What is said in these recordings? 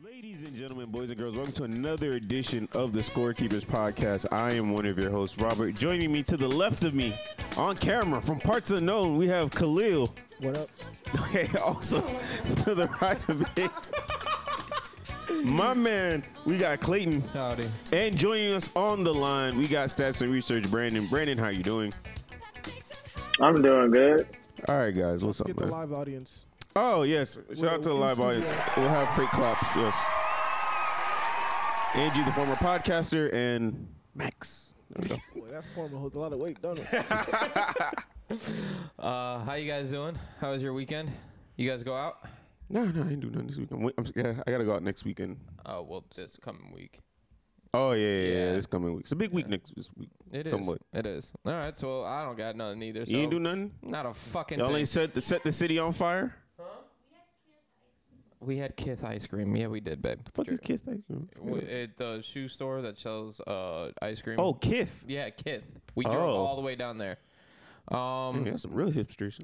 Ladies and gentlemen, boys and girls, welcome to another edition of the ScoreKeepers Podcast. I am one of your hosts, Robert. Joining me to the left of me, on camera, from parts unknown, we have Khalil. What up? Okay, also to the right of me, my man, we got Clayton. Howdy. And joining us on the line, we got Stats and Research, Brandon. Brandon, how you doing? I'm doing good. All right, guys, what's up, Get man? the live audience. Oh, yes. Shout out to the live audience. We'll have fake claps, yes. Angie, the former podcaster, and Max. Boy, that former holds a lot of weight, don't it? How you guys doing? How was your weekend? You guys go out? No, I ain't do nothing this weekend. I got to go out next weekend. Oh, well, this coming week. Oh, yeah, this coming week. It's a big week next week. It is. Somewhat. It is. All right, so I don't got nothing either. So You ain't do nothing? Not a fucking Y'all thing. ain't set the city on fire? We had Kith ice cream. Yeah, we did, babe. The fuck is Kith ice cream? At the shoe store that sells ice cream. Oh, Kith. Yeah, Kith. We drove all the way down there. Man, that's some real hipsters.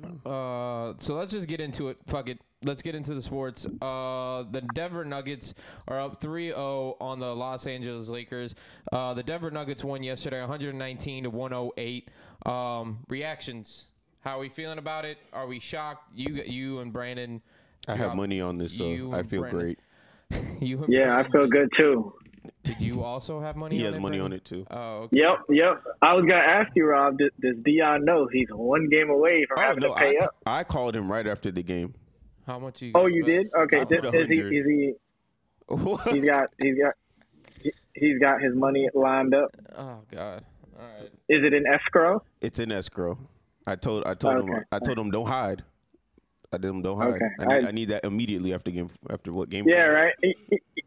So let's just get into it. Fuck it. Let's get into the sports. The Denver Nuggets are up 3-0 on the Los Angeles Lakers. The Denver Nuggets won yesterday 119-108. Reactions. How are we feeling about it? Are we shocked? You and Brandon. I have money on this, so I feel great. I feel good too. Did you also have money He on has it, money Brandon? on it, too. Oh, okay. Yep. I was going to ask you, Rob, does Dion know he's one game away from having to pay up? I called him right after the game. How much you? Oh, you did? Okay. I put 100. He's got his money lined up. Oh God! All right. Is it in escrow? It's in escrow. I told him don't hide. I told him don't hide. Okay. I need that immediately after what game? Yeah, right.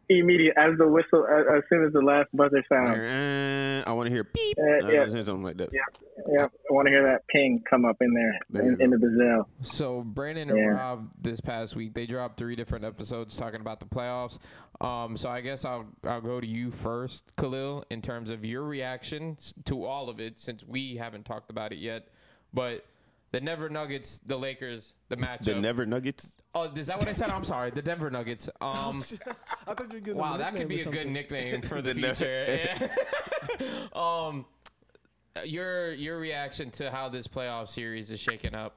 Immediate as the whistle, as soon as the last buzzer sounds. I want to hear beep. Something like that. Yeah. I want to hear that ping come up in there in the gazelle. So Brandon and Rob this past week, they dropped 3 different episodes talking about the playoffs. So I guess I'll go to you first, Khalil, in terms of your reactions to all of it, since we haven't talked about it yet. But the Denver Nuggets, the Lakers, the matchup. The Never Nuggets? Oh, is that what I said? I'm sorry. The Denver Nuggets. I thought you were getting Wow, that could be a good nickname for the future. Your reaction to how this playoff series is shaking up,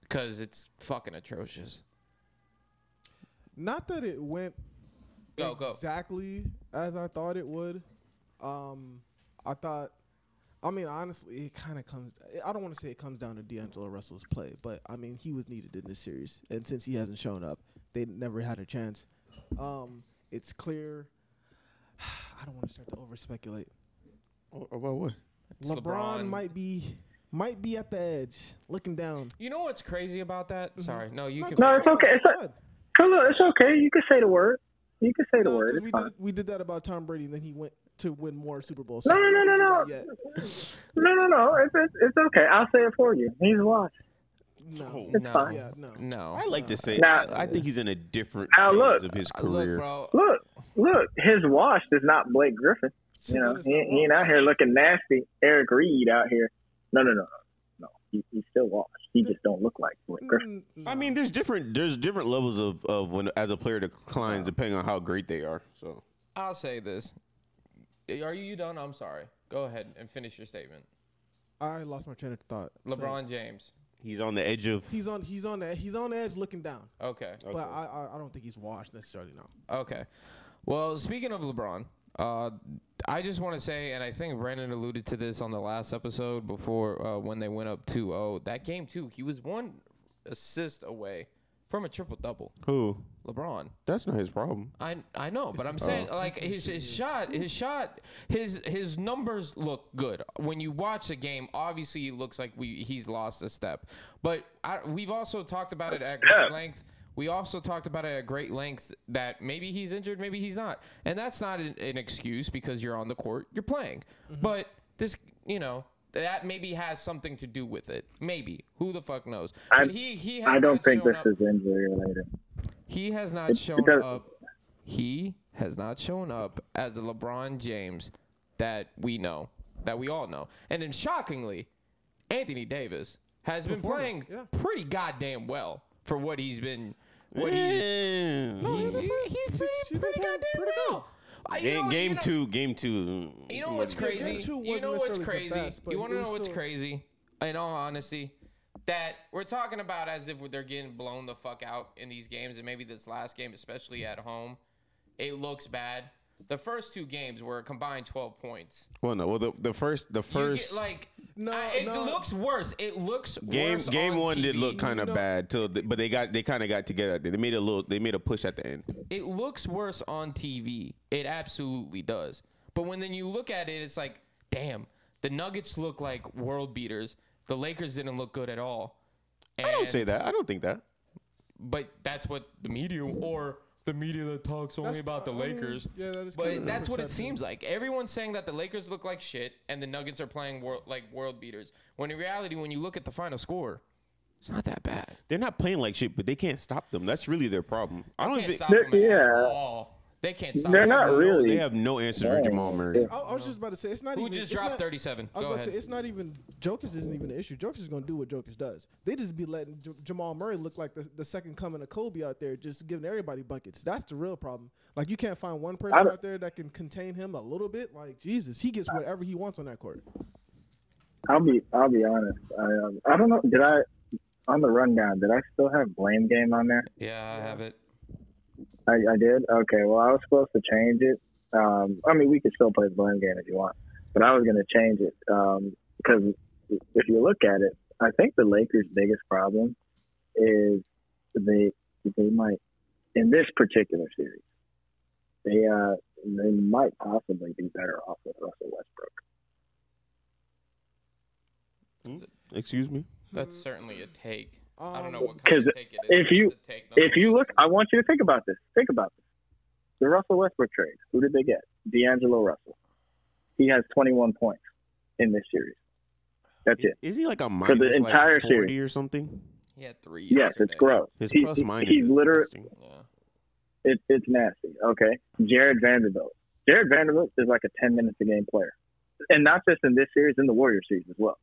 because it's fucking atrocious. Not that it went exactly as I thought it would. Honestly, it kind of comes. I don't want to say it comes down to D'Angelo Russell's play, but I mean, he was needed in this series, and since he hasn't shown up, they never had a chance. It's clear. I don't want to start to over speculate. About what? LeBron might be at the edge, looking down. You know what's crazy about that? Mm-hmm. Sorry, no, you can. No, it's okay. It's okay. You can say the word. You can say the word. We did that about Tom Brady, and then he went to win more Super Bowls. No. No. It's okay. I'll say it for you. He's washed. It's fine. No. I like to say I think he's in a different phase of his career. Look. His wash is not Blake Griffin. He ain't out here looking nasty. Eric Reed out here. No. He's still washed. He just don't look like Blake Griffin. I mean, there's different levels of when as a player declines depending on how great they are. So I'll say this. Are you done? I'm sorry. Go ahead and finish your statement. I lost my train of thought. LeBron James. He's on the edge of. He's on the edge looking down. Okay. But I don't think he's washed necessarily now. Okay. Well, speaking of LeBron, I just want to say, and I think Brandon alluded to this on the last episode before when they went up 2-0. That game too, he was 1 assist away from a triple-double. Who? LeBron. That's not his problem. I know, but I'm saying like his numbers look good. When you watch the game, obviously it looks like he's lost a step. But we've also talked about it at great length. We also talked about it at great length that maybe he's injured, maybe he's not. And that's not an excuse because you're on the court, you're playing. Mm-hmm. But this, that maybe has something to do with it. Maybe. Who the fuck knows? I don't think this is injury related. He has not shown up. He has not shown up as a LeBron James that we all know. And then shockingly, Anthony Davis has been playing pretty goddamn well for what he's been What he's pretty goddamn well. Game two. You know what's crazy? You know what's crazy? You want to know what's crazy? In all honesty, that we're talking about as if they're getting blown the fuck out in these games, and maybe this last game, especially at home, it looks bad. The first two games were a combined 12 points. Well, no. Well, the first. It looks worse. It looks worse. Game on one TV. did look kind of bad but they kind of got together. They made a push at the end. It looks worse on TV. It absolutely does. But when then you look at it, it's like, damn, the Nuggets look like world beaters. The Lakers didn't look good at all. I don't say that. I don't think that. But that's what the media or the media that talks only about the Lakers. Yeah, that is. But that's what it seems like. Everyone's saying that the Lakers look like shit and the Nuggets are playing world beaters. When in reality, when you look at the final score, it's not that bad. They're not playing like shit, but they can't stop them. That's really their problem. I don't think. Stop them at all. They can't stop. They're them. not really. They have no answers for Jamal Murray. I was just about to say it's not Who even. just dropped 37? I was about to say it's not even. Jokers isn't even an issue. Jokers is gonna do what Jokers does. They just be letting Jamal Murray look like the second coming of Kobe out there, just giving everybody buckets. That's the real problem. Like you can't find one person out there that can contain him a little bit. Like Jesus, he gets whatever he wants on that court. I'll be honest. I don't know. Did I on the rundown? Did I still have blame game on there? Yeah, I have it. I did? Okay, well, I was supposed to change it. I mean, we could still play the blame game if you want, but I was going to change it because if you look at it, I think the Lakers' biggest problem is they might, in this particular series, they might possibly be better off with Russell Westbrook. Excuse me? That's certainly a take. I don't know what kind of take it is. If you look, I want you to think about this. Think about this. The Russell Westbrook trade. Who did they get? D'Angelo Russell. He has 21 points in this series. That's it. Is he like a for the minus entire 40 series or something? He had 3 Yes, yesterday. it's gross. His plus minus he's is literally. disgusting. Yeah. It's nasty. Okay, Jared Vanderbilt. Jared Vanderbilt is like a 10 minutes a game player, and not just in this series, in the Warriors series as well.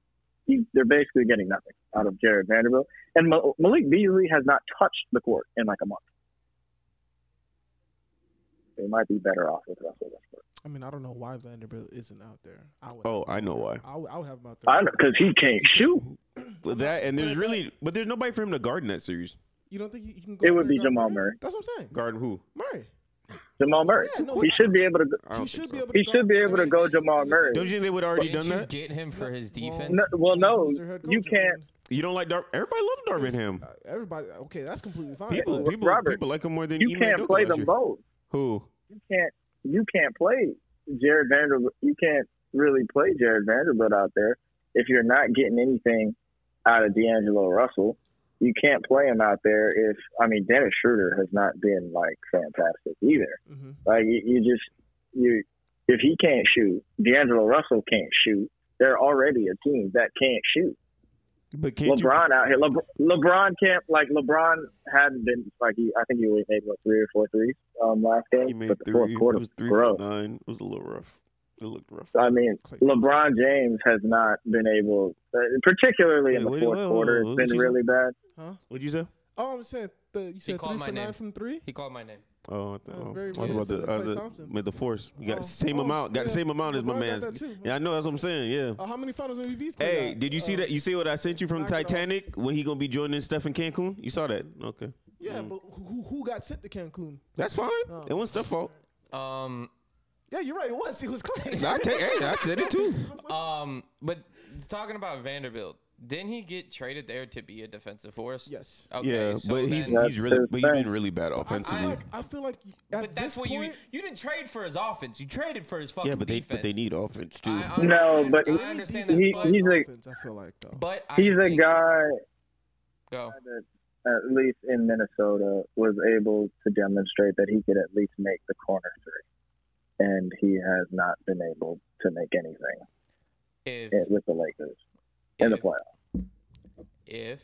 They're basically getting nothing out of Jared Vanderbilt. And Malik Beasley has not touched the court in like a month. They might be better off with Russell Westbrook. I mean, I don't know why Vanderbilt isn't out there. I know why. I would have him out there. Because he can't shoot. With that, and there's nobody for him to guard in that series. You don't think he can go? It would be Jamal Murray. That's what I'm saying. Guard who? Murray. Jamal Murray. Yeah, no, he should be able to. He should be able. He should be able to go Jamal Murray. Don't you think they would already Didn't done you that? get him for his defense? No, you can't. You don't like everybody loves Darvinham. Everybody, okay, that's completely fine. People like him more than you can't Udoka play last them year. both. Who? You can't play Jared Vanderbilt. You can't really play Jared Vanderbilt out there if you're not getting anything out of D'Angelo Russell. You can't play him out there if Dennis Schroeder has not been like fantastic either. Mm-hmm. Like if he can't shoot, D'Angelo Russell can't shoot. They're already a team that can't shoot. But can't LeBron out here. LeBron can't. Like LeBron hadn't been like I think he made 3 or 4 threes last game. He made but the 3. fourth quarter It was 3 gross. for 9. It was a little rough. It looked rough. I mean, LeBron James has not been able, particularly in the fourth quarter. It's been really bad. Huh? What'd you say? Oh, I'm saying you said 3 for 9 from 3. He called my name. Oh, very I was about to with the force. You got the same amount. Got the same amount as my man. Yeah, I know. That's what I'm saying. Yeah. How many finals MVPs? Hey, did you see that? You see what I sent you from Titanic when he gonna be joining Steph in Cancun? You saw that? Okay. Yeah, but who got sent to Cancun? That's fine. It wasn't Steph's fault. Yeah, you're right. It was. It was Clay. I said it too. But talking about Vanderbilt, didn't he get traded there to be a defensive force? Yes. Okay, Yeah, so but he's been really bad offensively. I feel like but that's what you didn't trade for his offense. You traded for his fucking defense. But they need offense too. No, but I understand that. he's offense, I feel like though. But he's a guy Go. that, at least in Minnesota, was able to demonstrate that he could at least make the corner three, and he has not been able to make anything with the Lakers in the playoffs. If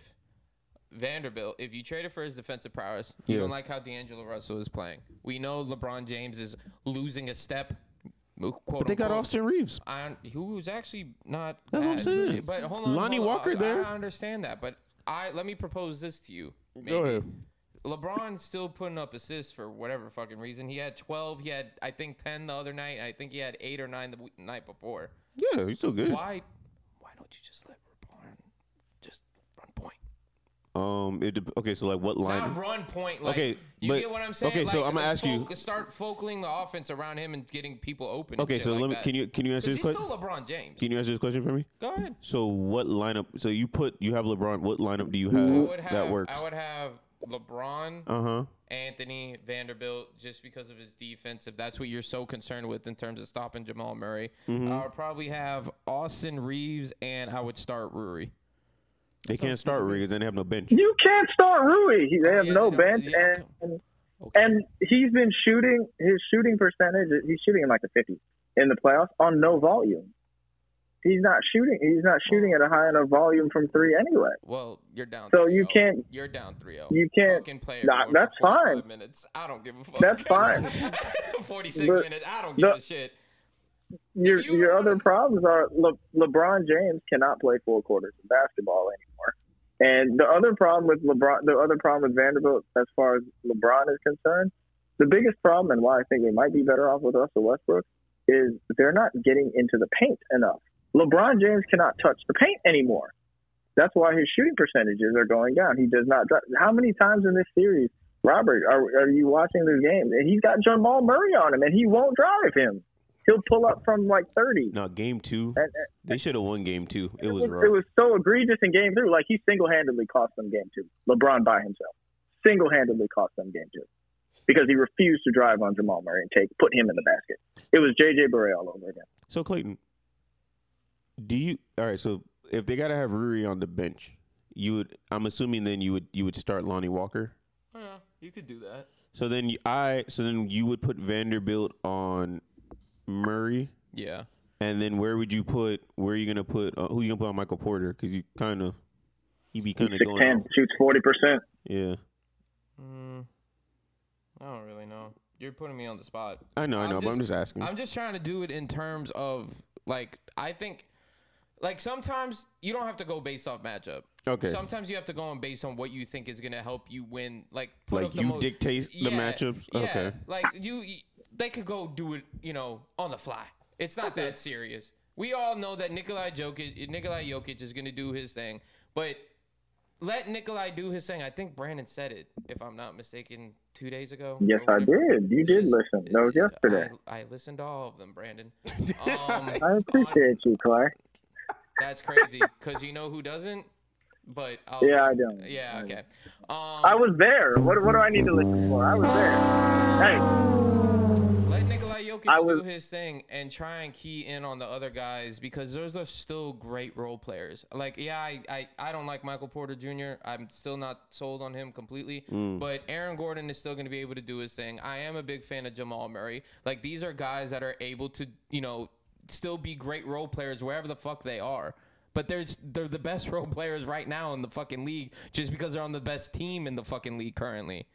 Vanderbilt, if you traded for his defensive prowess, you don't like how D'Angelo Russell is playing. We know LeBron James is losing a step. But they got Austin Reeves, who's actually not. That's what I'm saying. But hold on, Lonnie Walker there. I understand that, but let me propose this to you. Maybe. Go ahead. LeBron's still putting up assists for whatever fucking reason. He had 12. He had, I think, 10 the other night. And I think he had 8 or 9 the night before. Yeah, he's still good. Why don't you just let LeBron just run point? Okay, so like what line? Not run point. Like, okay, you get what I'm saying? Okay, so like, I'm gonna ask you. Start focusing the offense around him and getting people open. Okay, and shit so let me. like Can you answer this he's question? still LeBron James. Can you answer this question for me? Go ahead. So what lineup? So you have LeBron. What lineup do you have that works? I would have LeBron, Anthony, Vanderbilt, just because of his defense. If that's what you're so concerned with in terms of stopping Jamal Murray, I would probably have Austin Reeves, and I would start Rui. They can't start Rui because then they have no bench. You can't start Rui. They have no bench, and he's been shooting. His shooting percentage, he's shooting in like the 50s in the playoffs on no volume. He's not shooting. He's not shooting at a high enough volume from 3 anyway. Well, you're down. So 3-0. you can't. You're down 3-0. You can't. Nah, that's fine. Minutes. I don't give a fuck. That's fine. 46 minutes. I don't give a shit. Your other problems are LeBron James cannot play full quarters of basketball anymore. And the other problem with Vanderbilt, as far as LeBron is concerned, the biggest problem and why I think they might be better off with Russell Westbrook is they're not getting into the paint enough. LeBron James cannot touch the paint anymore. That's why his shooting percentages are going down. He does not drive. How many times in this series, Robert, are you watching this game? And he's got Jamal Murray on him, and he won't drive him. He'll pull up from like 30. No, game 2. They should have won game 2. It was rough. It was so egregious in game 3. Like, he single-handedly cost them game 2. LeBron by himself. Single-handedly cost them game 2. Because he refused to drive on Jamal Murray and put him in the basket. It was J.J. Barea all over again. So, Clayton, all right, so if they got to have Rui on the bench, I'm assuming then you would start Lonnie Walker? Yeah, you could do that. So then you would put Vanderbilt on Murray. Yeah. And then who are you gonna put on Michael Porter? Because he be kind of going off. Shoots 40%. Yeah. I don't really know. You're putting me on the spot. I know, but I'm just asking. I'm just trying to do it in terms of, like, I think, like, sometimes you don't have to go based off matchup. Okay. Sometimes you have to go on based on what you think is going to help you win. Like dictate the matchups? Yeah. Okay. Like, they could go do it, on the fly. It's not that serious. We all know that Nikola Jokic is going to do his thing. But let Nikolai do his thing. I think Brandon said it, if I'm not mistaken, 2 days ago. Yes, I did. You did listen. That was yesterday. I listened to all of them, Brandon. I appreciate you, Clay. That's crazy, because you know who doesn't? But I don't. Yeah, okay. I was there. What do I need to listen for? I was there. Hey. Let Nikola Jokic do his thing and try and key in on the other guys, because those are still great role players. Like, yeah, I don't like Michael Porter Jr. I'm still not sold on him completely. But Aaron Gordon is still going to be able to do his thing. I am a big fan of Jamal Murray. Like, these are guys that are able to, still be great role players wherever the fuck they are. But they're the best role players right now in the fucking league just because they're on the best team in the fucking league currently.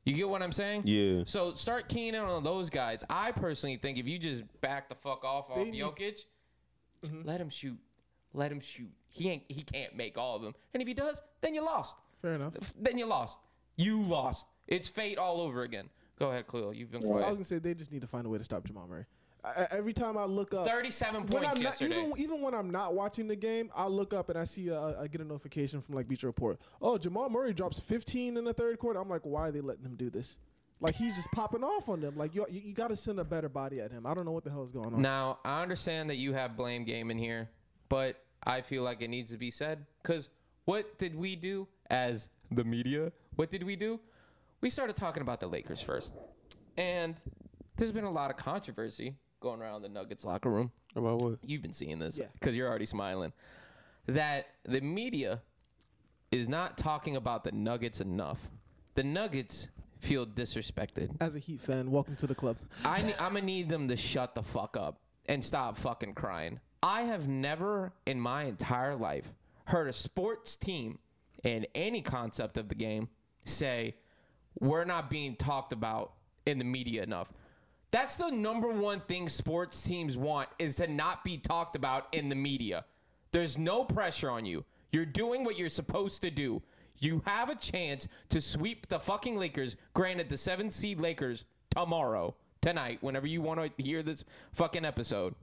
You get what I'm saying? Yeah. So start keying in on those guys. I personally think if you just back the fuck off Jokic, let him shoot. Let him shoot. He can't make all of them. And if he does, then you lost. Fair enough. Then you lost. You lost. It's fate all over again. Go ahead, Khalil. You've been quiet. I was going to say they just need to find a way to stop Jamal Murray. Every time I look up, 37 points yesterday. Even when I'm not watching the game, I look up and I see I get a notification from like Bleacher Report. Oh, Jamal Murray drops 15 in the third quarter. I'm like, why are they letting him do this? Like, he's just popping off on them. Like, you got to send a better body at him. I don't know what the hell is going on. Now, I understand that you have blame game in here, but I feel like it needs to be said. Because what did we do as the media? What did we do? We started talking about the Lakers first. And there's been a lot of controversy going around the Nuggets locker room. About what? You've been seeing this because you're already smiling. That the media is not talking about the Nuggets enough. The Nuggets feel disrespected. As a Heat fan, welcome to the club. I'm going to need them to shut the fuck up and stop fucking crying. I have never in my entire life heard a sports team in any concept of the game say, we're not being talked about in the media enough. That's the number one thing sports teams want, is to not be talked about in the media. There's no pressure on you. You're doing what you're supposed to do. You have a chance to sweep the fucking Lakers. Granted, the 7th seed Lakers tonight, whenever you want to hear this fucking episode.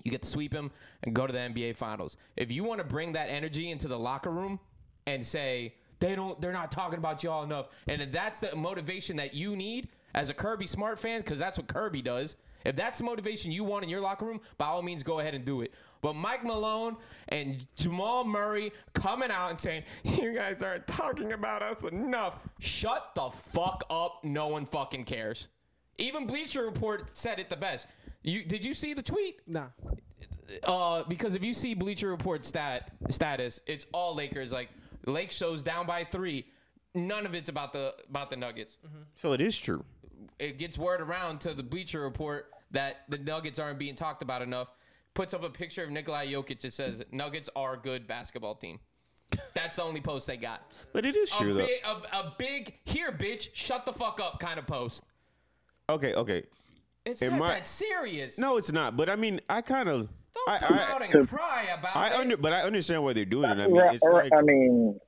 You get to sweep them and go to the NBA Finals. If you want to bring that energy into the locker room and say they're not talking about y'all enough, and if that's the motivation that you need as a Kirby Smart fan, because that's what Kirby does. If that's the motivation you want in your locker room, by all means, go ahead and do it. But Mike Malone and Jamal Murray coming out and saying, you guys aren't talking about us enough. Shut the fuck up. No one fucking cares. Even Bleacher Report said it the best. Did you see the tweet? Nah. Because if you see Bleacher Report status, it's all Lakers. Like, Lake shows down by 3. None of it's about the Nuggets. Mm-hmm. So it is true. It gets word around to the Bleacher Report that the Nuggets aren't being talked about enough. Puts up a picture of Nikola Jokic that says, Nuggets are a good basketball team. That's the only post they got. But it is true, though. A big, here, bitch, shut the fuck up kind of post. Okay. It's not that serious. No, it's not. But, I mean, I kind of... Don't come out and cry about it. But I understand why they're doing it. I mean,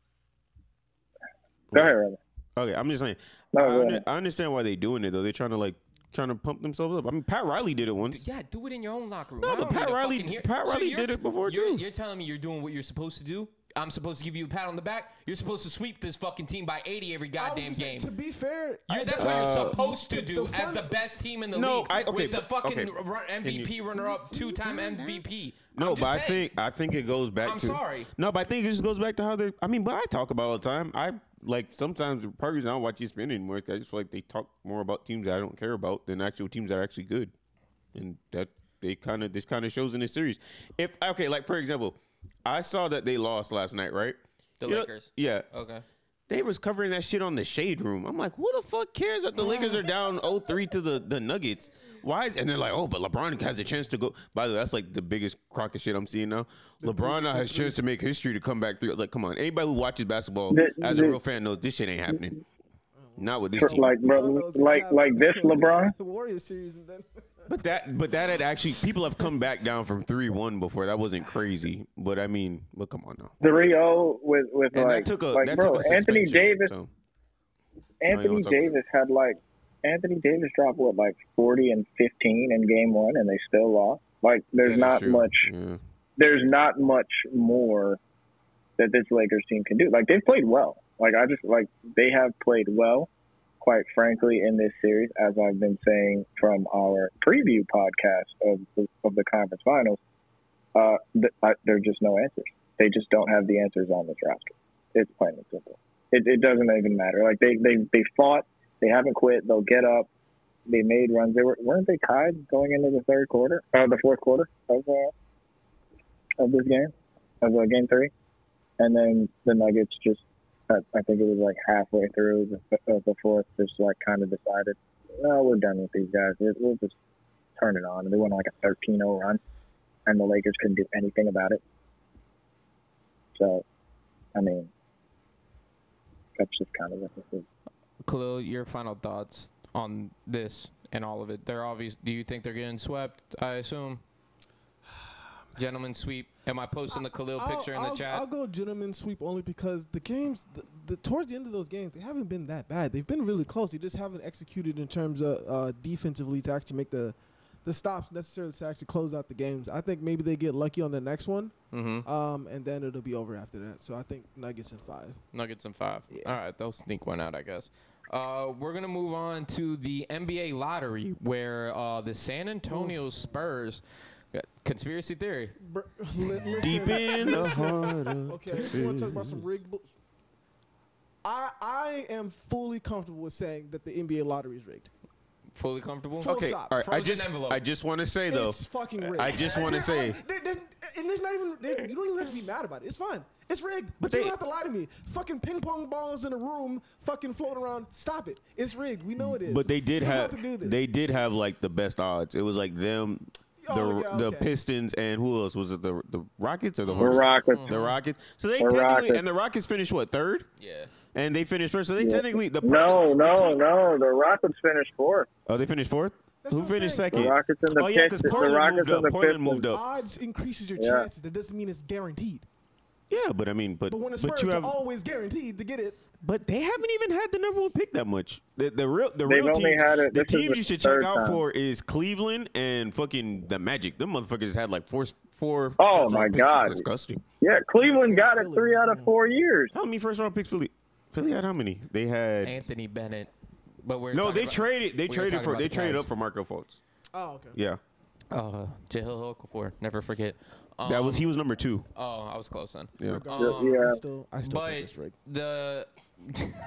go ahead, Robert. Okay, I'm just saying. No, I understand why they're doing it, though. They're trying to pump themselves up. I mean, Pat Riley did it once. Yeah, do it in your own locker room. No, but Pat Riley did it before, too. You're telling me you're doing what you're supposed to do? I'm supposed to give you a pat on the back? You're supposed to sweep this fucking team by 80 every goddamn game. To be fair, that's what you're supposed to do as the best team in the league. With the fucking MVP runner-up, 2-time MVP. No, but I think it goes back to... I'm sorry. No, but I think it just goes back to how they're... I mean, but I talk about it all the time. Sometimes part of the reason I don't watch ESPN anymore is I just feel like they talk more about teams that I don't care about than actual teams that are actually good. And that this kind of shows in this series. Like, for example, I saw that they lost last night, right? The Lakers? Yeah. Okay. They was covering that shit on the Shade Room. I'm like, who the fuck cares that the Lakers are down 0-3 to the Nuggets? Why? And they're like, oh, but LeBron has a chance to go. By the way, that's like the biggest crock of shit I'm seeing now. LeBron now has a chance to make history to come back through. Like, come on. Anybody who watches basketball as a real fan knows this shit ain't happening. Not with this team. Like this LeBron? The Warriors series and then... But that had actually, people have come back down from 3-1 before. That wasn't crazy. But I mean, come on now. 3-0 with and like, that took a Anthony Davis. So. Anthony Davis dropped 40 and 15 in game 1 and they still lost. Like there's not much more that this Lakers team can do. Like they've played well. They have played well. Quite frankly, in this series, as I've been saying from our preview podcast of the conference finals, there are just no answers. They just don't have the answers on this roster. It's plain and simple. It doesn't even matter. Like they fought, they haven't quit. They'll get up. They made runs. Weren't they tied going into the fourth quarter of this game, of game 3, and then the Nuggets just. I think it was like halfway through the fourth, just like kind of decided, no, we're done with these guys. We'll just turn it on. And they went on like a 13-0 run, and the Lakers couldn't do anything about it. So, I mean, that's just kind of what this is. Khalil, your final thoughts on this and all of it? They're obvious. Do you think they're getting swept? I assume. Gentleman sweep. Am I posting the Khalil picture in the chat? I'll go gentleman sweep only because the games, towards the end of those games, they haven't been that bad. They've been really close. They just haven't executed in terms of defensively to actually make the stops necessarily to actually close out the games. I think maybe they get lucky on the next one, and then it'll be over after that. So I think Nuggets in 5. Nuggets in 5. Yeah. All right, they'll sneak one out, I guess. We're going to move on to the NBA lottery where the San Antonio Spurs – conspiracy theory. Deep in the heart of okay, you want to talk about some rigged books? I am fully comfortable with saying that the NBA lottery is rigged. Fully comfortable? Full okay, stop. all right. Envelope. I just want to say, though. It's fucking rigged. I just want to say. There's not even, you don't even have to be mad about it. It's fine. It's rigged. But you don't have to lie to me. Fucking ping pong balls in a room, fucking floating around. Stop it. It's rigged. We know it is. But they did have like the best odds. It was like them. The Pistons and who else was it? The Rockets or the Hornets? Rockets. The Rockets. So they technically and the Rockets finished what, 3rd? Yeah. And they finished first. So they technically no. The Rockets finished 4th. Oh, they finished 4th. That's Who what I'm finished saying. second? The Rockets and the Portland moved up. Portland moved up. Odds increases your chances. That doesn't mean it's guaranteed. Yeah, but I mean, but when the Spurs you are have, always guaranteed to get it. but they haven't even had the number 1 pick that much. The real only teams, had it- the this is teams the you should check third out time. for is Cleveland and fucking the Magic. Them motherfuckers had like four. Oh, first-round my picks. God. It's disgusting. Yeah, Cleveland got it Philly, 3 out of 4 years. How many first round picks Philly? Philly had how many? They had Anthony Bennett. But we're no. talking They about- traded. They we were traded talking for. about They the traded Cavs. up for Marco Fultz. Oh, okay. Yeah, Jahlil Okafor, never forget. that was he was number 2. Oh, I was close then. Yeah. Regardless, Yeah. I still think it's But rigged. the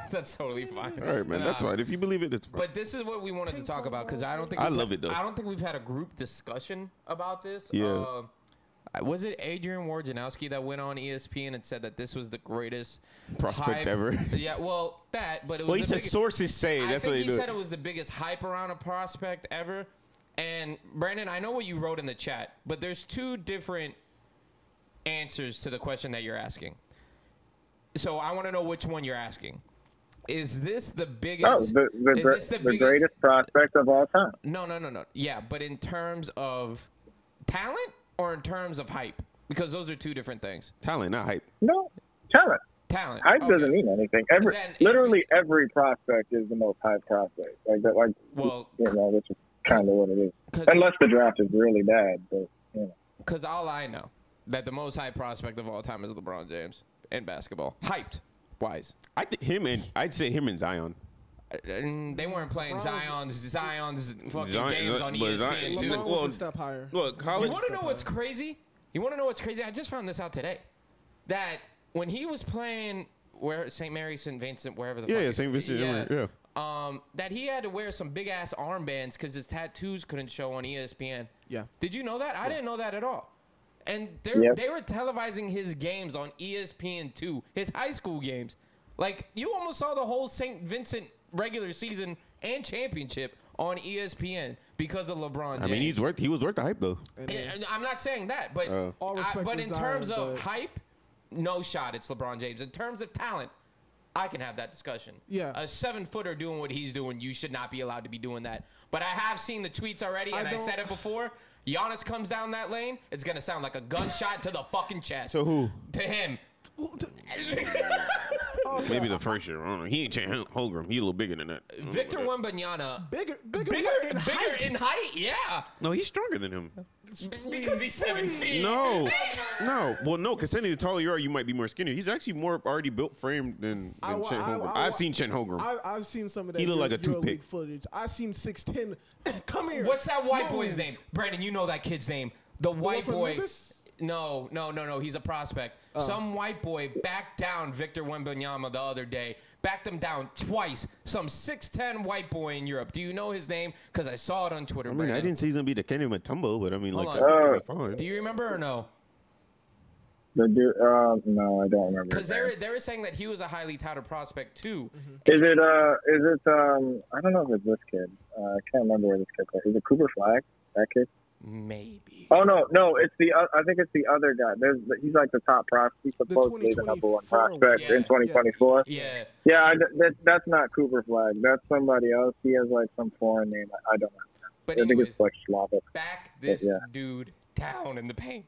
that's totally fine. All right, man. That's fine. If you believe it, it's fine. But this is what we wanted to talk about because I don't think I we've love had- it, though. I don't think we've had a group discussion about this. Yeah. Was it Adrian Wojnarowski that went on ESPN and said that this was the greatest Prospect hype- ever. Yeah, well, that, but it was. Well, he the said biggest- sources say. I That's think what they he do. said it was the biggest hype around a prospect ever. And Brandon, I know what you wrote in the chat, but there's 2 different answers to the question that you're asking. So I want to know which one you're asking. Is this the biggest? Oh, is this the greatest prospect of all time. No. Yeah, but in terms of talent or in terms of hype? Because those are 2 different things. Talent, not hype. No, talent. Talent. Hype okay. doesn't mean anything. Then if Literally it's- every prospect is the most hype prospect. Like that. Like Well, that's just kind of what it is. 'Cause- Unless the draft is really bad, but you know. because all I know that the most hype prospect of all time is LeBron James in basketball. Hyped wise. I think I'd say him and Zion. And they weren't playing Zion's fucking Zion- games on but ESPN Zion- too. LeBron Well, was a step higher. Look, college. You want to know what's crazy? I just found this out today. That when he was playing where St. Mary, St. Vincent, wherever the fuck Yeah, it- St. Vincent. Yeah. that he had to wear some big ass armbands because his tattoos couldn't show on ESPN. Yeah. Did you know that? I didn't know that at all. And Yep. they were televising his games on ESPN2, his high school games. Like, you almost saw the whole St. Vincent regular season and championship on ESPN because of LeBron James. I mean, he was worth the hype though. And I'm not saying that, but All respect but to in Zion, terms of but- hype, no shot. It's LeBron James. In terms of talent, I can have that discussion. Yeah. A 7-footer doing what he's doing, you should not be allowed to be doing that. But I have seen the tweets already, and I said it before. Giannis comes down that lane, it's gonna sound like a gunshot to the fucking chest. To who? To him. Maybe the first year. I don't know. He ain't Chet Holmgren. He a little bigger than that. Victor Wembanyama. Bigger In height, yeah. No, he's stronger than him. Because he's 7 feet. No. Well, no, because technically the taller you are, you might be more skinny. He's actually more already built frame than Chet Holmgren. I've seen Chet Holmgren. I've seen some of that. He look like a toothpick. EuroLeague footage. I've seen 6'10". Come here. What's that white Move. boy's name? Brandon, you know that kid's name. The white from boy. Memphis? No. He's a prospect. Some white boy backed down Victor Wembanyama the other day. Backed him down twice. Some 6'10" white boy in Europe. Do you know his name? Because I saw it on Twitter. I mean, I didn't say he's gonna be the Kenny Matumbo, but I mean, like, Hold I on. think he'll be fine. Do you remember or no? The dude, no, I don't remember. Because his name. they were saying that he was a highly touted prospect too. Is it, I don't know if it's this kid. I can't remember where this kid plays. Is it Cooper Flag? That kid? Maybe. Oh, no, it's I think it's the other guy. He's like the top prospect. He's supposedly the number 1 prospect Yeah. in 2024. Yeah. Yeah, that's not Cooper Flag. That's somebody else. He has like some foreign name. I don't know. But I think anyways, it's like Slavic. back this Yeah. dude down in the paint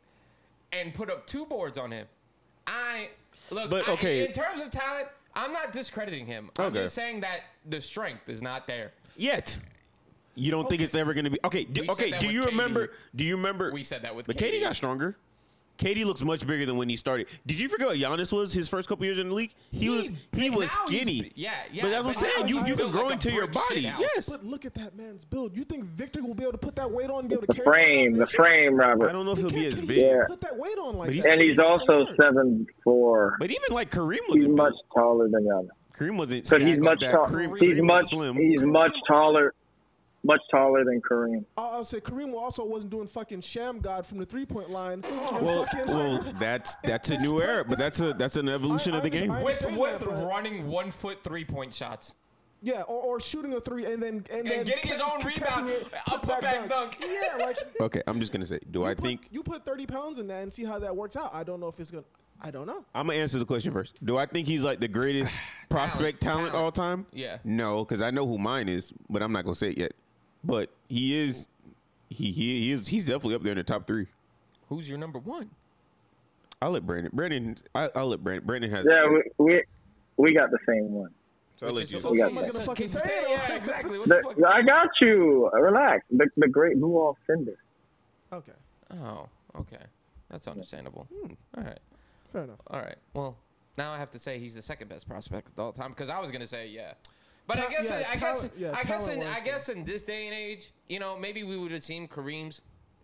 and put up 2 boards on him. But, okay. In terms of talent, I'm not discrediting him. I'm Okay. just saying that the strength is not there. Yet. You don't think it's ever gonna be okay? We said that Do with you KD. remember? Do you remember? We said that with But KD. KD got stronger. KD looks much bigger than when he started. Did you forget what Giannis was his first couple years in the league? He was now skinny. he's- yeah. But that's what I'm saying. You can built grow like a into your brick body. shithouse. Yes. But look at that man's build. You think Victor will be able to put that weight on and be able to The carry frame, Robert. I don't know if he'll be as Can big. Yeah. put that weight on like But he's- that? And he's also 7'4". But even like Kareem He's wasn't much big. taller than Giannis. Kareem wasn't. But he's stacked much like that. taller. Kareem He's was much. slim. He's much taller than Kareem. I'll say Kareem also wasn't doing fucking sham god from the 3-point line. Well, that's a new era, but that's an evolution of the game. With understand that, but- running 1 foot 3-point shots. Yeah, or shooting a 3 and then getting his own catching rebound, it, a putback dunk. Yeah, like Okay, I'm just gonna say, do I think you put 30 pounds in that and see how that works out? I don't know if it's gonna. I don't know. I'm gonna answer the question first. Do I think he's like the greatest prospect talent all time? Yeah. No, because I know who mine is, but I'm not gonna say it yet. But he is. He's definitely up there in the top 3. Who's your number 1? I'll let Brandon. I'll let Brandon. Brandon has. Yeah, we got the same one. So I'll let you. So someone's gonna fucking say it. Yeah, exactly. What the fuck? I got you. Relax. The great Blue Wall Fender. Okay. Oh, okay. That's understandable. All right. Fair enough. All right. Well, now I have to say he's the second best prospect of all time because I was gonna say yeah. But I guess in this day and age, you know, maybe we would have seen Kareem's.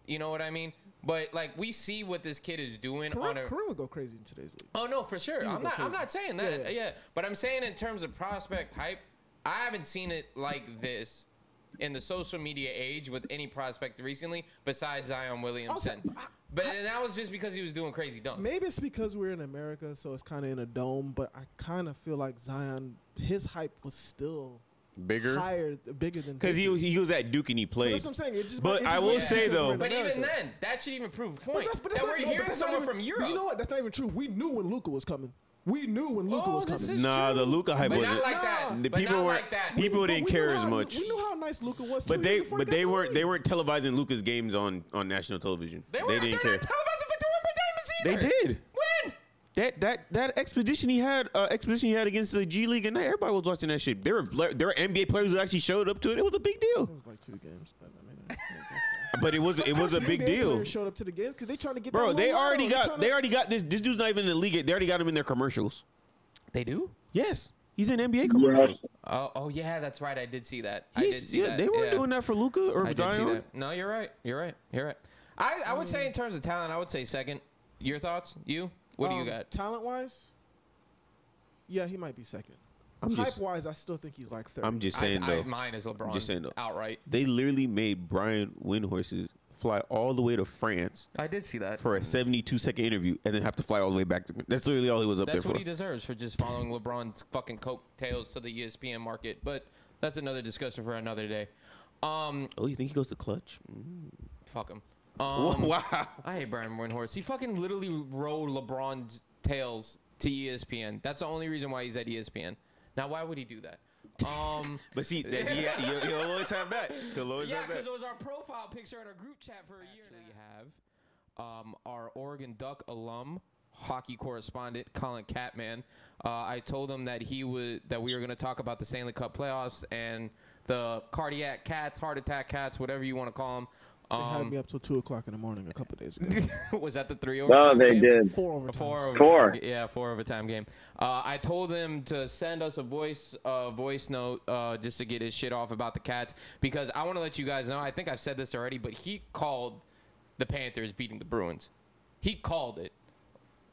You know what I mean? But like we see what this kid is doing Kareem would go crazy in today's league. Oh no, for sure. I'm not saying that. Yeah. But I'm saying in terms of prospect hype, I haven't seen it like this in the social media age with any prospect recently besides Zion Williamson. But that was just because he was doing crazy dunks. Maybe it's because we're in America, so it's kind of in a dome. But I kind of feel like Zion, his hype was still bigger than because he was at Duke and he played. But that's what I'm saying. But I will say though. But even then, that should even prove a point. But that we're hearing someone from Europe. You know what? That's not even true. We knew when Luka was coming. We knew when Luka was coming. Nah, the Luka hype wasn't. Not like that. The people weren't. People didn't care as much. We knew how nice Luka was. But they weren't televising Luka's games on national television. They didn't care. Televising for 2 games either. They did. When? That expedition he had against the G League, and everybody was watching that shit. There were NBA players who actually showed up to it. It was a big deal. It was like 2 games, but I mean, but it was a big deal. Showed up to the games because they trying to get. Bro, they already got this. This dude's not even in the league. They already got him in their commercials. They do? Yes, he's in NBA commercials. Yes. Oh yeah, that's right. I did see that. I did see that. They weren't doing that for Luka or I did see Zion. that. No, you're right. I would say in terms of talent, I would say second. Your thoughts? What do you got? Talent wise, yeah, he might be second. Hype wise, I still think he's like third. I'm just saying though. Mine is LeBron. I'm just saying though. Outright. They literally made Brian Windhorses fly all the way to France. I did see that for a 72-second interview, and then have to fly all the way back. That's literally all he was up there for. That's what he deserves for just following LeBron's fucking coattails to the ESPN market. But that's another discussion for another day. Oh, you think he goes to Clutch? Fuck him. Wow. I hate Brian Windhorst. He fucking literally rode LeBron's tails to ESPN. That's the only reason why he's at ESPN. Now, why would he do that? But see, he'll always have that. Yeah, because it was our profile picture in our group chat for a year now. We have our Oregon Duck alum, hockey correspondent, Colin Catman. I told him that we were going to talk about the Stanley Cup playoffs and the cardiac cats, heart attack cats, whatever you want to call them. They had me up till 2 o'clock in the morning a couple days ago. Was that the 3 overtime game? No, they game? did. 4 overtime. 4 overtime. 4. Yeah, 4 overtime game. I told him to send us a voice note just to get his shit off about the Cats because I want to let you guys know. I think I've said this already, but he called the Panthers beating the Bruins. He called it.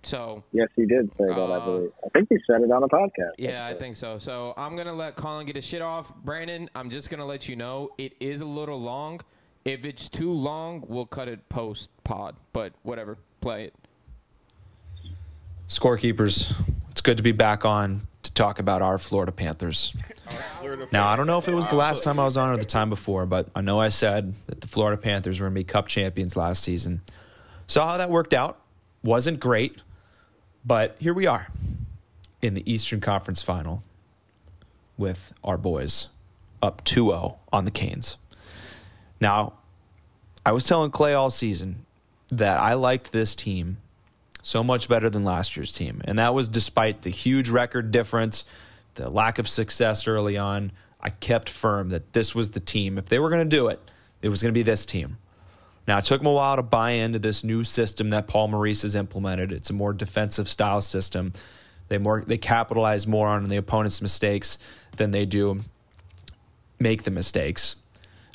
So yes, he did say that. I believe. I think he said it on a podcast. Yeah, I think so. So I'm gonna let Colin get his shit off. Brandon, I'm just gonna let you know it is a little long. If it's too long, we'll cut it post-pod. But whatever. Play it. ScoreKeepers, it's good to be back on to talk about our Florida Panthers. Now, I don't know if it was the last time I was on or the time before, but I know I said that the Florida Panthers were going to be Cup champions last season. Saw how that worked out. Wasn't great, but here we are in the Eastern Conference Final with our boys up 2-0 on the Canes. Now, I was telling Clay all season that I liked this team so much better than last year's team. And that was despite the huge record difference, the lack of success early on. I kept firm that this was the team. If they were going to do it, it was going to be this team. Now, it took them a while to buy into this new system that Paul Maurice has implemented. It's a more defensive style system. They capitalize more on the opponent's mistakes than they do make the mistakes.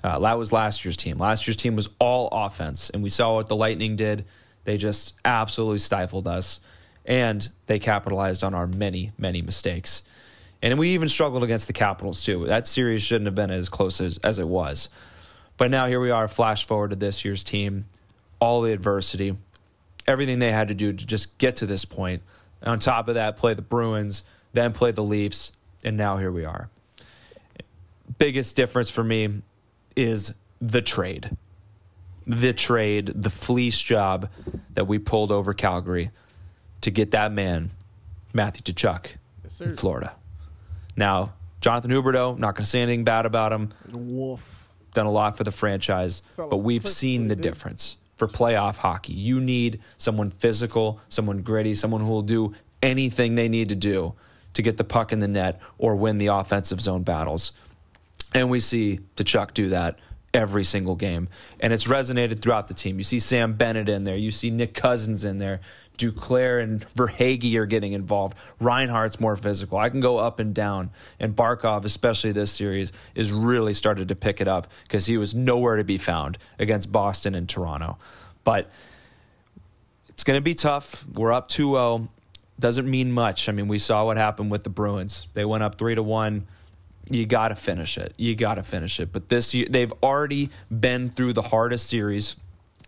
That was last year's team. Last year's team was all offense, and we saw what the Lightning did. They just absolutely stifled us, and they capitalized on our many, many mistakes. And we even struggled against the Capitals, too. That series shouldn't have been as close as it was. But now here we are, flash forward to this year's team, all the adversity, everything they had to do to just get to this point. And on top of that, play the Bruins, then play the Leafs, and now here we are. Biggest difference for me is the trade. The fleece job that we pulled over Calgary to get that man, Matthew Tkachuk, in Florida. Now, Jonathan Huberdeau, not going to say anything bad about him. Wolf. Done a lot for the franchise, but we've seen the difference. for playoff hockey. You need someone physical, someone gritty, someone who will do anything they need to do to get the puck in the net or win the offensive zone battles. And we see Tkachuk do that every single game. And it's resonated throughout the team. You see Sam Bennett in there. You see Nick Cousins in there. Duclair and Verhaeghe are getting involved. Reinhardt's more physical. I can go up and down. And Barkov, especially this series, is really started to pick it up because he was nowhere to be found against Boston and Toronto. But it's going to be tough. We're up 2-0. Doesn't mean much. I mean, we saw what happened with the Bruins. They went up 3-1. You got to finish it. You got to finish it. But this year, they've already been through the hardest series.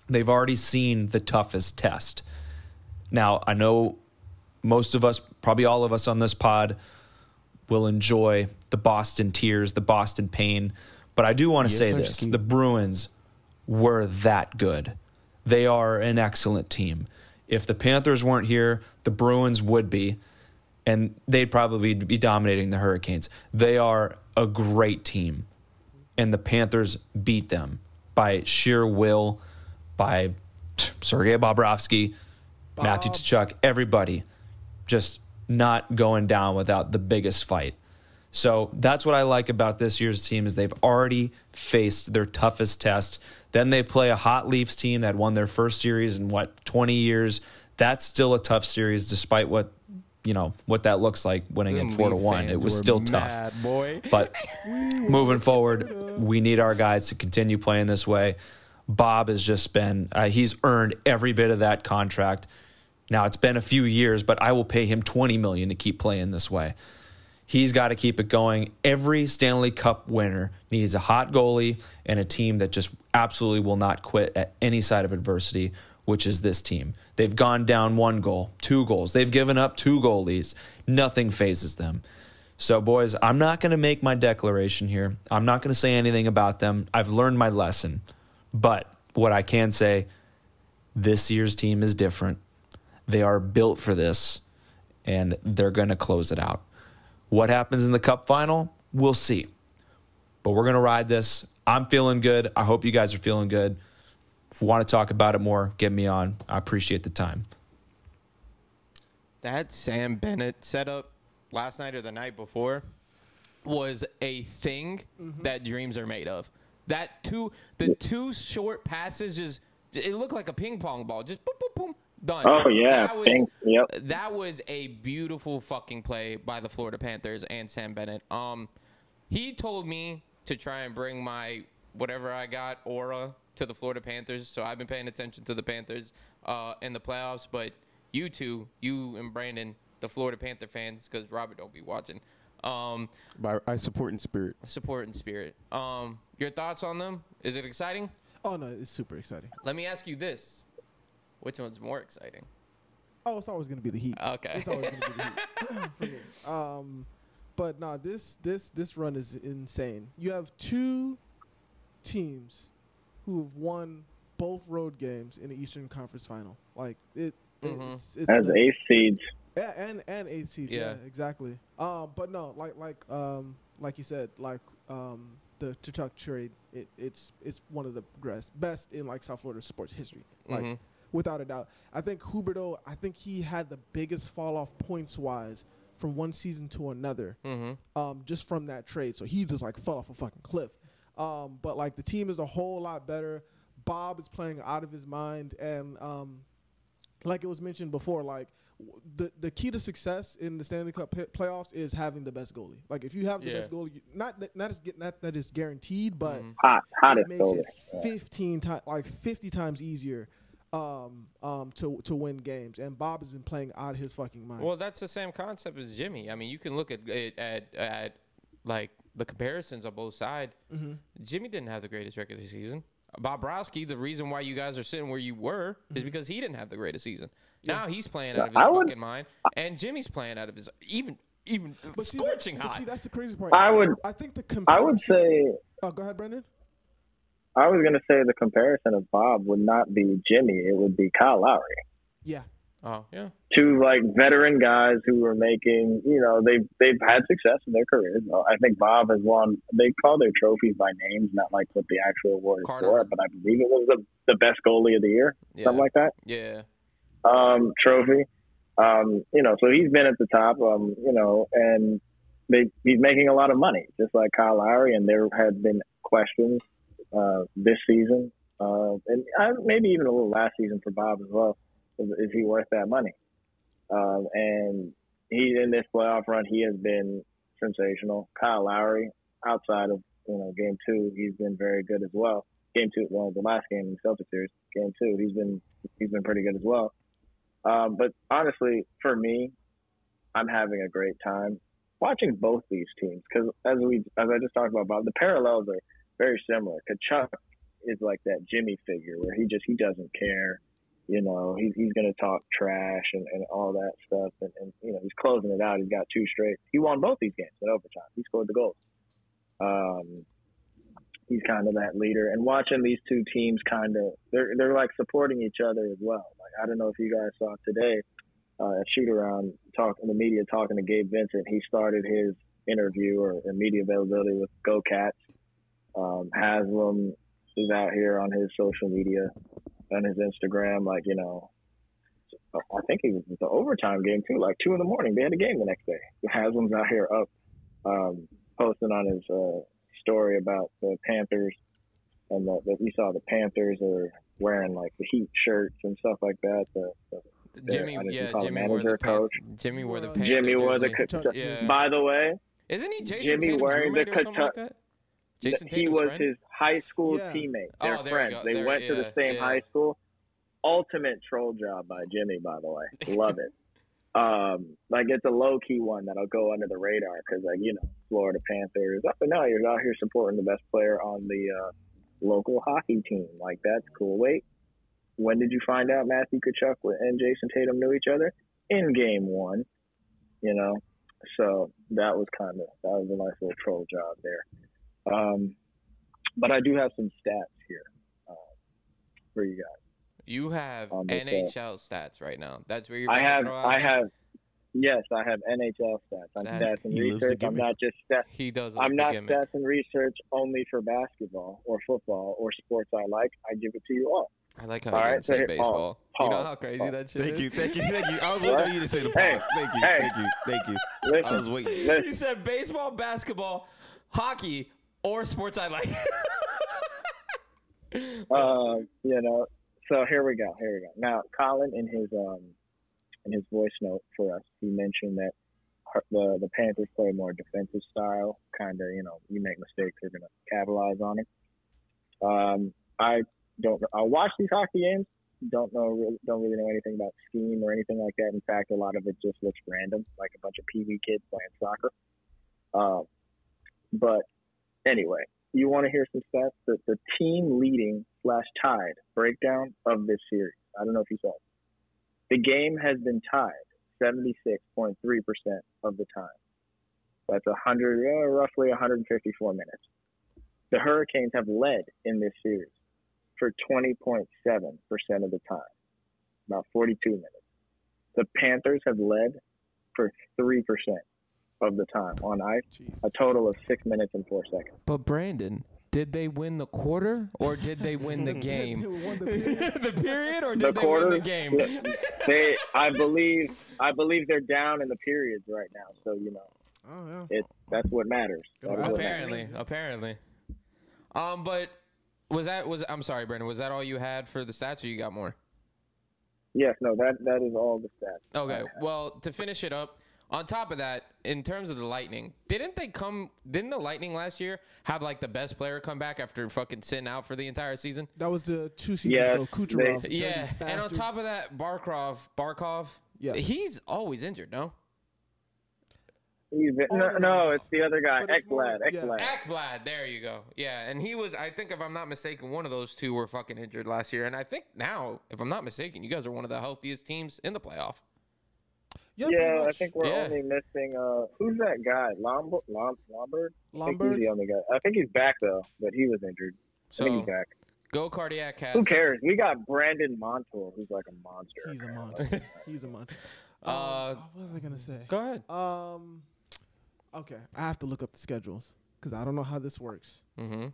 They've already seen the toughest test. Now, I know most of us, probably all of us on this pod, will enjoy the Boston tears, the Boston pain. But I do want to say this. The Bruins were that good. They are an excellent team. If the Panthers weren't here, the Bruins would be. And they'd probably be dominating the Hurricanes. They are a great team. And the Panthers beat them by sheer will, by Sergei Bobrovsky, Matthew Tkachuk, everybody just not going down without the biggest fight. So that's what I like about this year's team is they've already faced their toughest test. Then they play a hot Leafs team that won their first series in, 20 years. That's still a tough series despite what that looks like winning at 4-1. It was still tough. Boy. But moving forward, we need our guys to continue playing this way. Bob has just been, he's earned every bit of that contract. Now, it's been a few years, but I will pay him $20 million to keep playing this way. He's got to keep it going. Every Stanley Cup winner needs a hot goalie and a team that just absolutely will not quit at any side of adversity, which is this team. They've gone down 1 goal, 2 goals. They've given up 2 goalies. Nothing phases them. So, boys, I'm not going to make my declaration here. I'm not going to say anything about them. I've learned my lesson. But what I can say, this year's team is different. They are built for this, and they're going to close it out. What happens in the Cup final, we'll see. But we're going to ride this. I'm feeling good. I hope you guys are feeling good. If you want to talk about it more, get me on. I appreciate the time. That Sam Bennett setup last night or the night before was a thing that dreams are made of. The 2 short passes, it looked like a ping pong ball. Just boom, boom, boom, done. Oh, yeah. That was a beautiful fucking play by the Florida Panthers and Sam Bennett. He told me to try and bring my whatever I got aura to the Florida Panthers, so I've been paying attention to the Panthers in the playoffs. But you two, you and Brandon, the Florida Panther fans, because Robert don't be watching. I support in spirit. Support in spirit. Your thoughts on them? Is it exciting? Oh, no, it's super exciting. Let me ask you this. Which one's more exciting? Oh, it's always going to be the Heat. Okay. It's always going to be the Heat. For me. But, no, this run is insane. You have 2 teams who have won both road games in the Eastern Conference Final. Like, it's as ace seeds. Yeah, and 8 seeds. Yeah, exactly. But no, like you said, the Tkachuk trade, it's one of the best in like South Florida sports history, like without a doubt. I think Huberdeau, he had the biggest fall off points wise from one season to another, just from that trade. So he just like fell off a fucking cliff. But like the team is a whole lot better. Bob is playing out of his mind, and like it was mentioned before, like. The key to success in the Stanley Cup playoffs is having the best goalie. Like if you have the best goalie, not that it's guaranteed, but it makes it 50 times easier to win games. And Bob has been playing out of his fucking mind. Well, that's the same concept as Jimmy. I mean, you can look at it at like the comparisons on both sides. Jimmy didn't have the greatest regular season. Bobrovsky, the reason why you guys are sitting where you were is because he didn't have the greatest season. Now he's playing out of his fucking mind, and Jimmy's playing out of his even scorching hot. See, that's the crazy part. I would say. Oh, go ahead, Brendan. I was going to say the comparison of Bob would not be Jimmy; it would be Kyle Lowry. Yeah. Oh, yeah. Two like veteran guys who were making, they've had success in their careers. I think Bob has won. They call their trophies by names, not like what the actual award is for. But I believe it was the best goalie of the year, something like that. Yeah. Trophy. So he's been at the top. And he's making a lot of money, just like Kyle Lowry. And there had been questions this season, and maybe even a little last season for Bob as well. Is he worth that money? And he in this playoff run, he has been sensational. Kyle Lowry, outside of game 2, he's been very good as well. Game 2, the last game in the Celtics series, game 2, he's been pretty good as well. But honestly, for me, I'm having a great time watching both these teams because as I just talked about, Bob, the parallels are very similar. Kachuk is like that Jimmy figure where he doesn't care. He's going to talk trash and all that stuff. And he's closing it out. He's got 2 straight. He won both these games in overtime. He scored the goals. He's kind of that leader. And watching these two teams they're like supporting each other as well. Like, I don't know if you guys saw today at shoot around the media talking to Gabe Vincent. He started his interview or media availability with Go Cats. Haslam is out here on his social media, on his Instagram, I think it was the overtime game too, like 2 a.m. They had a game the next day. Haslam's out here up, posting on his story about the Panthers, and that we saw the Panthers are wearing like the Heat shirts and stuff like that. Jimmy wore the Panthers. Jimmy wore the yeah. By the way, isn't he Jason Jimmy Tatum's wearing roommate the or something like that? Jason he Tatum's was friend? his high school Yeah. teammate. Oh, They're there friends. you go. They went to the same high school. Ultimate troll job by Jimmy, by the way. Love it. It's a low key one that'll go under the radar because, Florida Panthers up and now you're out here supporting the best player on the local hockey team. Like, that's cool. Wait, when did you find out Matthew Tkachuk and Jason Tatum knew each other? In game 1, So that was a nice little troll job there. But I do have some stats here for you guys. You have NHL stats right now. That's where you're. I have NHL stats. I'm stats and research. I'm not just stats. He does. I'm not stats and research only for basketball or football or sports I like. I give it to you all. I like how you didn't say baseball. Pause, you know how crazy that shit is? Thank you. I was waiting on you to say the pause. Thank you. Listen, I was waiting. You said baseball, basketball, hockey, or sports I like. So here we go. Now, Colin, in his voice note for us, he mentioned that the Panthers play a more defensive style. Kind of, you make mistakes, they're gonna capitalize on it. I watch these hockey games. Don't really know anything about scheme or anything like that. In fact, a lot of it just looks random, like a bunch of PV kids playing soccer. But anyway, you want to hear some stats? The team leading / tied breakdown of this series. I don't know if you saw it. The game has been tied 76.3% of the time. That's roughly 154 minutes. The Hurricanes have led in this series for 20.7% of the time, about 42 minutes. The Panthers have led for 3% of the time on ice, a total of 6 minutes and 4 seconds. But Brandon, did they win the quarter or did they win the game? They won the period. The period or did they win the game? I believe they're down in the periods right now. So Oh yeah. That's what matters. Apparently. But I'm sorry, Brandon. Was that all you had for the stats, or you got more? Yes. No. That is all the stats. Okay. Well, to finish it up. On top of that, in terms of the Lightning, didn't the Lightning last year have like the best player come back after fucking sitting out for the entire season? That was the 2 seasons ago. Kucherov. Yeah, and on top of that, Barkov, he's always injured, no? No, it's the other guy, Ekblad. Ekblad, there you go. Yeah, and he was, I think if I'm not mistaken, one of those two were fucking injured last year. And I think now, if I'm not mistaken, you guys are one of the healthiest teams in the playoff. Yeah, I think we're only missing who's that guy? Lombard? I think he's the only guy. I think he's back though, but he was injured. I think he's back. Go Cardiac Cats. Who cares? We got Brandon Montour, who's like a monster. He's a monster. He's a monster. What was I gonna say? Go ahead. Okay, I have to look up the schedules because I don't know how this works. Mm-hmm.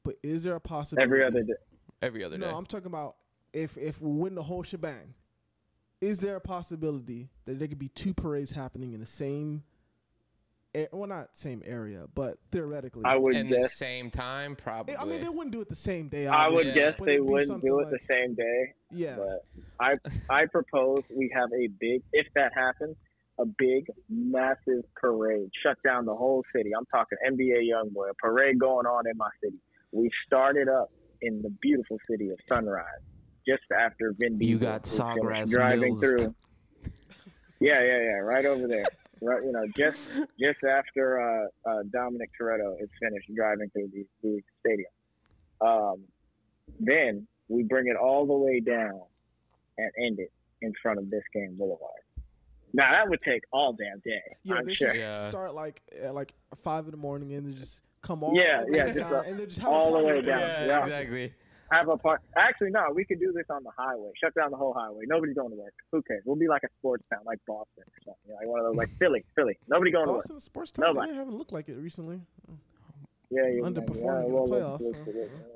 But is there a possibility? Every other day. Every other day. No, I'm talking about if we win the whole shebang. Is there a possibility that there could be 2 parades happening in the same? Well, not same area, but theoretically. I would in guess. the same time, probably. I mean, they wouldn't do it the same day. I would obviously, guess but they it'd be wouldn't do it something the same day. Yeah. But I propose we have a big, if that happens, a big, massive parade. Shut down the whole city. I'm talking NBA YoungBoy. A parade going on in my city. We started up in the beautiful city of Sunrise just after Vin Diesel. You got Sawgrass driving Mills. through. Yeah, right over there. Right, just after Dominic Toretto is finished driving through the stadium. Then we bring it all the way down and end it in front of Biscayne Boulevard. Now that would take all damn day. Yeah, I'm they sure. should start at like 5 in the morning and they just come all Yeah, the way just down, and they just have all a the party way up there. down. Yeah, exactly. Have a part. Actually, no, we could do this on the highway. Shut down the whole highway. Nobody's going to work. Who cares? We'll be like a sports town, like Boston or something. Like one of those, like Philly. Nobody going to work. Boston a sports town. Nobody. They haven't looked like it recently. Yeah, Underperforming in the playoffs,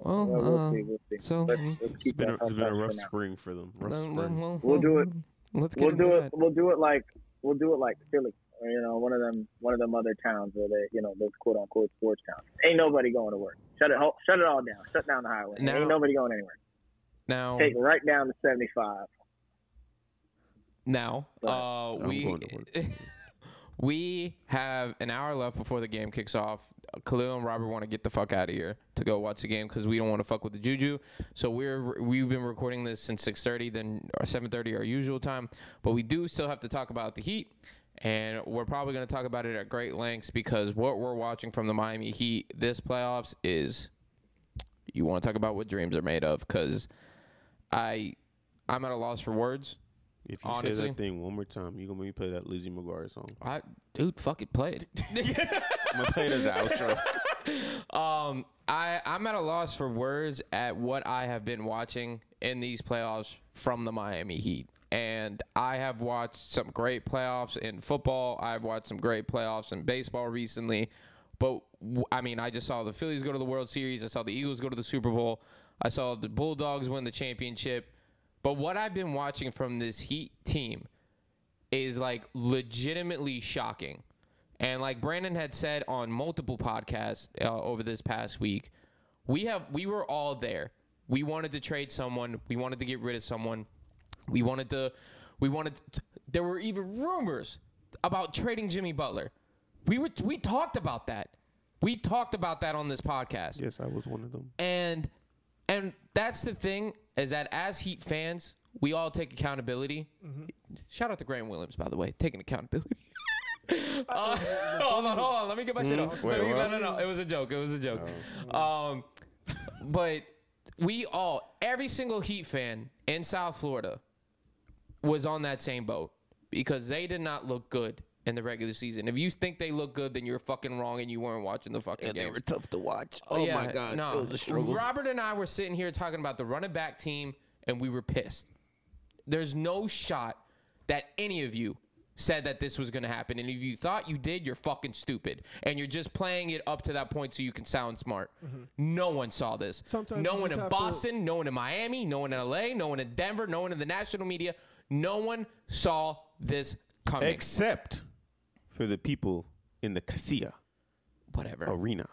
Well, we'll see. so Let's It's keep been that a for rough now. spring for them. Rough spring. We'll do it. Let's get We'll into do that. it. We'll do it like Philly. Or, one of them other towns where they, those quote unquote sports towns. Ain't nobody going to work. Shut it all down. Shut down the highway. Now- Ain't nobody going anywhere. Now, Take it right down to 75. Now, I'm going to work. we have an hour left before the game kicks off. Khalil and Robert want to get the fuck out of here to go watch the game because we don't want to fuck with the juju. So we've been recording this since 6:30, then 7:30 our usual time. But we do still have to talk about the Heat, and we're probably going to talk about it at great lengths because what we're watching from the Miami Heat this playoffs is, you want to talk about what dreams are made of, because I'm at a loss for words. If you Honestly, say that thing one more time, you're going to make me play that Lizzie McGuire song. Dude, fuck it, play it. I'm going to play it as an outro. I'm at a loss for words at what I have been watching in these playoffs from the Miami Heat. And I have watched some great playoffs in football. I've watched some great playoffs in baseball recently. But, I mean, I just saw the Phillies go to the World Series. I saw the Eagles go to the Super Bowl. I saw the Bulldogs win the championship. But what I've been watching from this Heat team is, like, legitimately shocking. And like Brandon had said on multiple podcasts over this past week, we were all there. We wanted to trade someone. We wanted to get rid of someone. There were even rumors about trading Jimmy Butler. We talked about that. We talked about that on this podcast. Yes, I was one of them. And that's the thing, is that as Heat fans, we all take accountability. Mm-hmm. Shout out to Graham Williams, by the way, taking accountability. Hold on. Let me get my shit off. No. It was a joke. But every single Heat fan in South Florida was on that same boat because they did not look good in the regular season. If you think they look good, then you're fucking wrong and you weren't watching the fucking games. They were tough to watch. Oh my God. No. It was a struggle. Robert and I were sitting here talking about the running back team, and we were pissed. There's no shot that any of you said that this was going to happen. And if you thought you did, you're fucking stupid. And you're just playing it up to that point so you can sound smart. Mm-hmm. No one saw this. Sometimes no one in Boston, no one in Miami, no one in LA, no one in Denver, no one in the national media. No one saw this coming. Except for the people in the Casilla arena.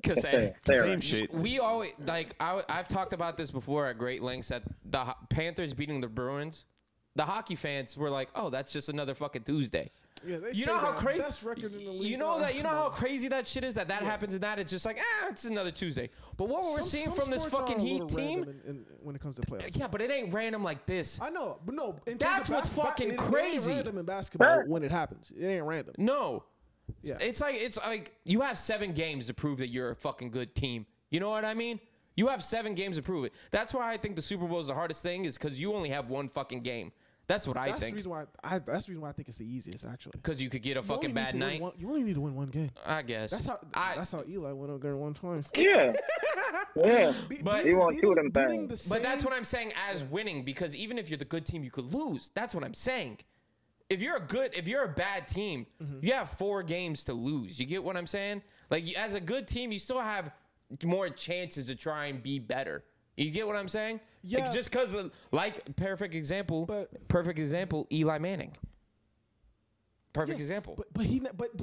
Casella. Same shit. We always, like, I've talked about this before at great lengths, that the Panthers beating the Bruins, the hockey fans were like, oh, that's just another fucking Tuesday. Yeah, they you know how crazy. Best record in the league. You know how crazy that shit is. That happens and that it's just like, it's another Tuesday. But what we're seeing from this fucking Heat team, when it comes to playoffs, yeah, but it ain't random like this. I know, but no, that's what's fucking crazy. It ain't random in basketball when it happens. It ain't random. No. Yeah. It's like you have 7 games to prove that you're a fucking good team. You know what I mean? You have 7 games to prove it. That's why I think the Super Bowl is the hardest thing, is because you only have one fucking game. That's what I That's think. the reason why. That's the reason why I think it's the easiest, actually. Because you could get a fucking bad night. You only need to win one game. I guess. That's how Eli went over and won twice. Yeah. Yeah. But He won 2 of them things. But that's what I'm saying as winning, because even if you're the good team, you could lose. That's what I'm saying. If you're a bad team, you have 4 games to lose. You get what I'm saying? Like, as a good team, you still have more chances to try and be better. You get what I'm saying? Yeah. Like, just because, perfect example, Eli Manning. Perfect example. But he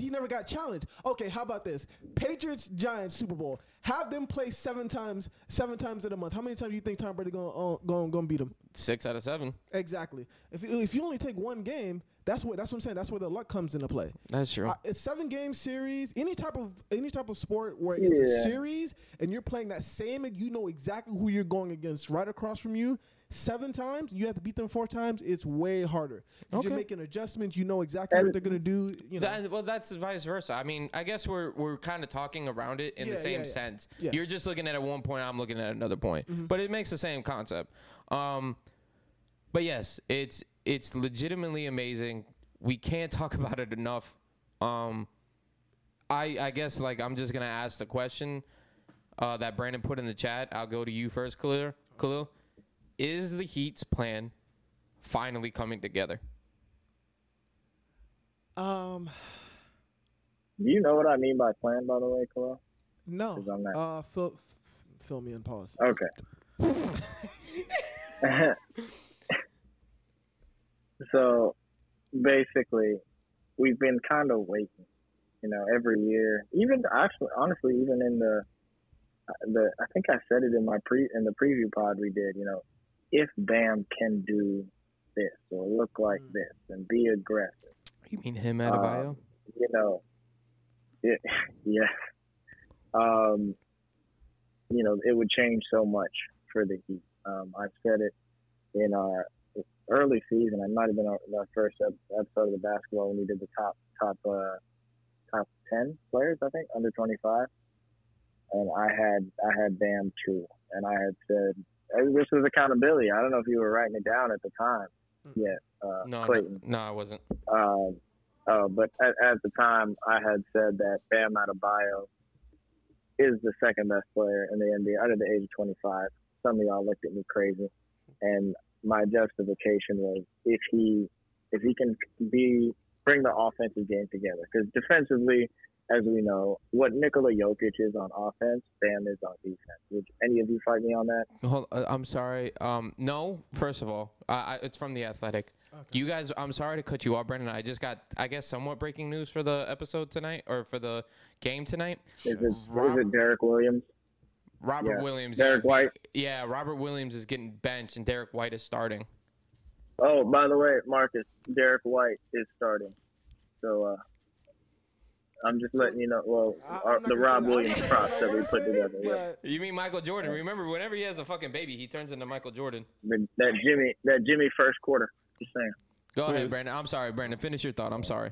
never got challenged. Okay, how about this? Patriots Giants Super Bowl. Have them play 7 times in a month. How many times do you think Tom Brady gonna beat them? 6 out of 7. Exactly. If you only take one game, that's what I'm saying. That's where the luck comes into play. That's true. It's 7-game series. Any type of sport where it's a series and you're playing that same, you know exactly who you're going against right across from you. 7 times, you have to beat them 4 times. It's way harder. Okay. You're making adjustments. You know exactly what they're gonna do. You know. Well, that's vice versa. I mean, I guess we're kind of talking around it in the same sense. Yeah. You're just looking at it one point. I'm looking at another point. But it makes the same concept. But yes, it's legitimately amazing. We can't talk about it enough. I guess I'm just gonna ask the question that Brandon put in the chat. I'll go to you first, Khalil. Is the Heat's plan finally coming together? Do you know what I mean by plan, by the way, Khalil? No. Fill me in. Pause. Okay. So basically, we've been kind of waiting, every year. Even honestly, even in the I think I said it in the preview pod we did. If Bam can do this or look like this and be aggressive. You mean him, Adebayo? Yeah. It would change so much for the Heat. I said it in our early season. It might have been our first episode of the basketball when we did the top 10 players, I think, under 25. And I had Bam too, and I had said, this was accountability. I don't know if you were writing it down at the time yet, Clayton. No, I wasn't. But at the time, I had said that Bam Adebayo is the second best player in the NBA under the age of 25. Some of y'all looked at me crazy, and my justification was if he can bring the offensive game together, because defensively, as we know, what Nikola Jokic is on offense, Bam is on defense. Would any of you fight me on that? I'm sorry. No, first of all, it's from The Athletic. Okay. You guys, I'm sorry to cut you off, Brendan. I just got, I guess, somewhat breaking news for the episode tonight, or for the game tonight. Is it Derek Williams? Robert Williams. Derek White? Yeah, Robert Williams is getting benched, and Derek White is starting. Oh, by the way, Marcus, Derek White is starting. So, I'm just letting you know. Well, the Rob Williams props that we put together. Yeah. You mean Michael Jordan? Remember, whenever he has a fucking baby, he turns into Michael Jordan. That Jimmy first quarter. Just saying. Go ahead, Brandon. I'm sorry, Brandon. Finish your thought. I'm sorry.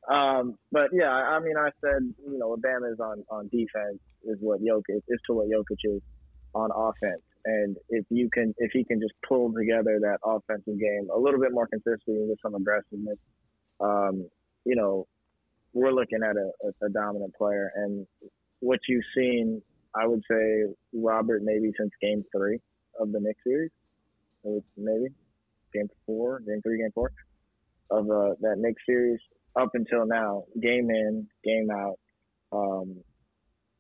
But yeah, I mean, I said, what Bam is on defense is what Jokic is on offense. And if he can just pull together that offensive game a little bit more consistently with some aggressiveness, we're looking at a dominant player. And what you've seen, I would say, Robert, maybe since Game 3 of the Knicks series, maybe Game 3, Game 4 of that Knicks series, up until now, game in, game out,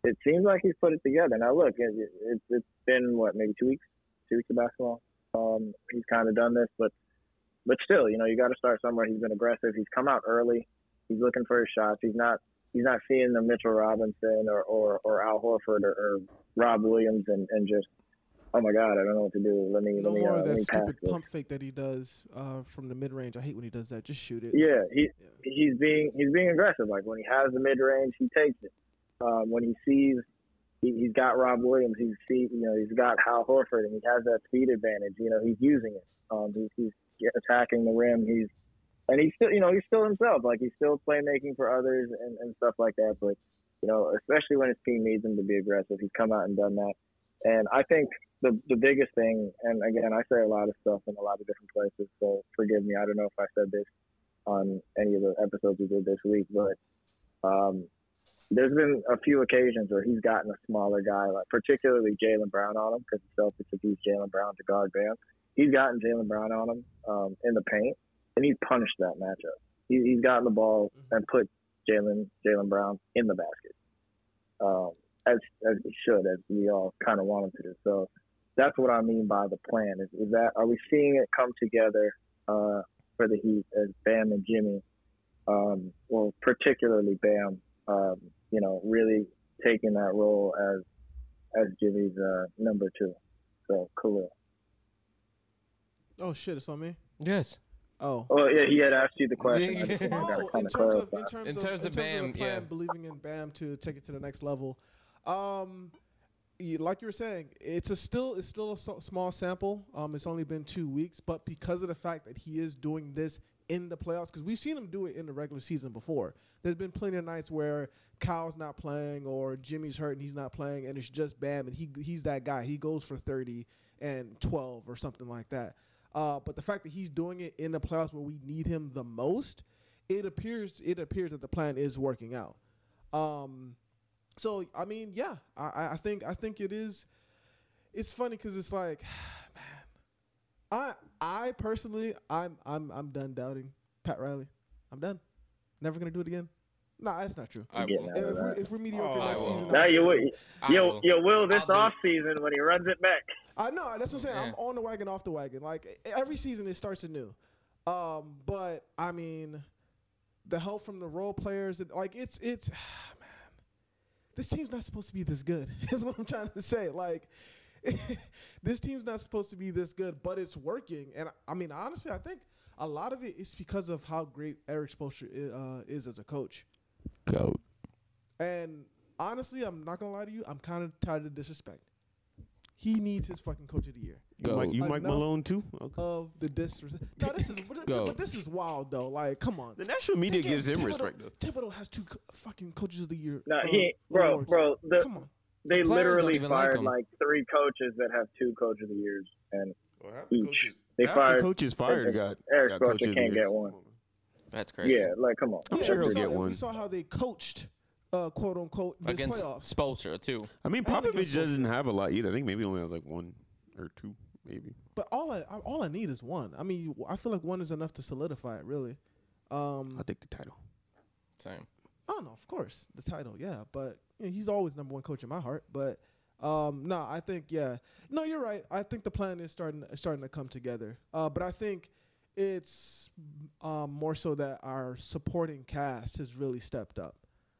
it seems like he's put it together. Now, look, it's been, maybe 2 weeks? 2 weeks of basketball. He's kind of done this, but still, you got to start somewhere. He's been aggressive. He's come out early. He's looking for his shots. He's not seeing the Mitchell Robinson or Al Horford or Rob Williams and just, oh my God, I don't know what to do. Let me more of that stupid pump fake that he does from the mid range. I hate when he does that. Just shoot it. Yeah, he's being aggressive. Like when he has the mid range, he takes it. When he sees he's got Rob Williams, he's got Al Horford, and he has that speed advantage. He's using it. He's attacking the rim. He's still himself. Like he's still playmaking for others and stuff like that. But especially when his team needs him to be aggressive, he's come out and done that. And I think the biggest thing, and again, I say a lot of stuff in a lot of different places, so forgive me. I don't know if I said this on any of the episodes we did this week, but there's been a few occasions where he's gotten a smaller guy, like particularly Jaylen Brown on him, because the Celtics have used Jaylen Brown to guard Bam. He's gotten Jaylen Brown on him in the paint, and he's punished that matchup. He's gotten the ball and put Jaylen Brown in the basket, as he should, as we all kind of want him to do. So that's what I mean by the plan. Is that, are we seeing it come together for the Heat as Bam and Jimmy, well, particularly Bam, really taking that role as Jimmy's number 2. So Khalil. Oh shit, it's on me. Yes. Oh. Oh yeah, he had asked you the question. I just In gotta terms kind of clarify. In terms of Bam, the plan, believing in Bam to take it to the next level. Like you were saying, it's still a small sample. It's only been 2 weeks, but because of the fact that he is doing this in the playoffs, because we've seen him do it in the regular season before. There's been plenty of nights where Kyle's not playing or Jimmy's hurt and he's not playing, and it's just Bam, and he's that guy. He goes for 30 and 12 or something like that. But the fact that he's doing it in the playoffs where we need him the most, it appears that the plan is working out. So I mean, yeah, I think it is. It's funny because it's like, man, I personally, I'm done doubting Pat Riley. I'm done. Never gonna do it again. Nah, that's not true. If we're mediocre next season, now you will this off season when he runs it back. I know, that's what I'm saying. Yeah. I'm on the wagon, off the wagon. Like every season, it starts anew. But I mean, the help from the role players, like it's man, this team's not supposed to be this good. Is what I'm trying to say. Like this team's not supposed to be this good, but it's working. And I mean, honestly, I think a lot of it is because of how great Eric Spoelstra is as a coach. Goat. And honestly, I'm not gonna lie to you. I'm kind of tired of the disrespect. He needs his fucking coach of the year. You Mike Malone too? Okay. Of the disrespect. No, this is wild though. Like, come on. The national media gives him respect though. Thibodeau has 2 fucking coaches of the year. No, bro. Come on. They literally fired like 3 coaches that have 2 coach of the years, and they fired. The coaches fired. Eric Spoelstra can't get one. That's crazy. Yeah, like come on. I'm sure he'll get one. We saw how they coached, quote unquote, this against playoffs. Spoelstra too. I mean, Popovich doesn't have a lot either. I think maybe he only has like 1 or 2, maybe. But all I need is 1. I mean, I feel like 1 is enough to solidify it, really. I'll take the title. Same. Oh no, of course, the title, yeah. But he's always number 1 coach in my heart. But no, I think no, you're right. I think the plan is starting to come together. But I think it's more so that our supporting cast has really stepped up.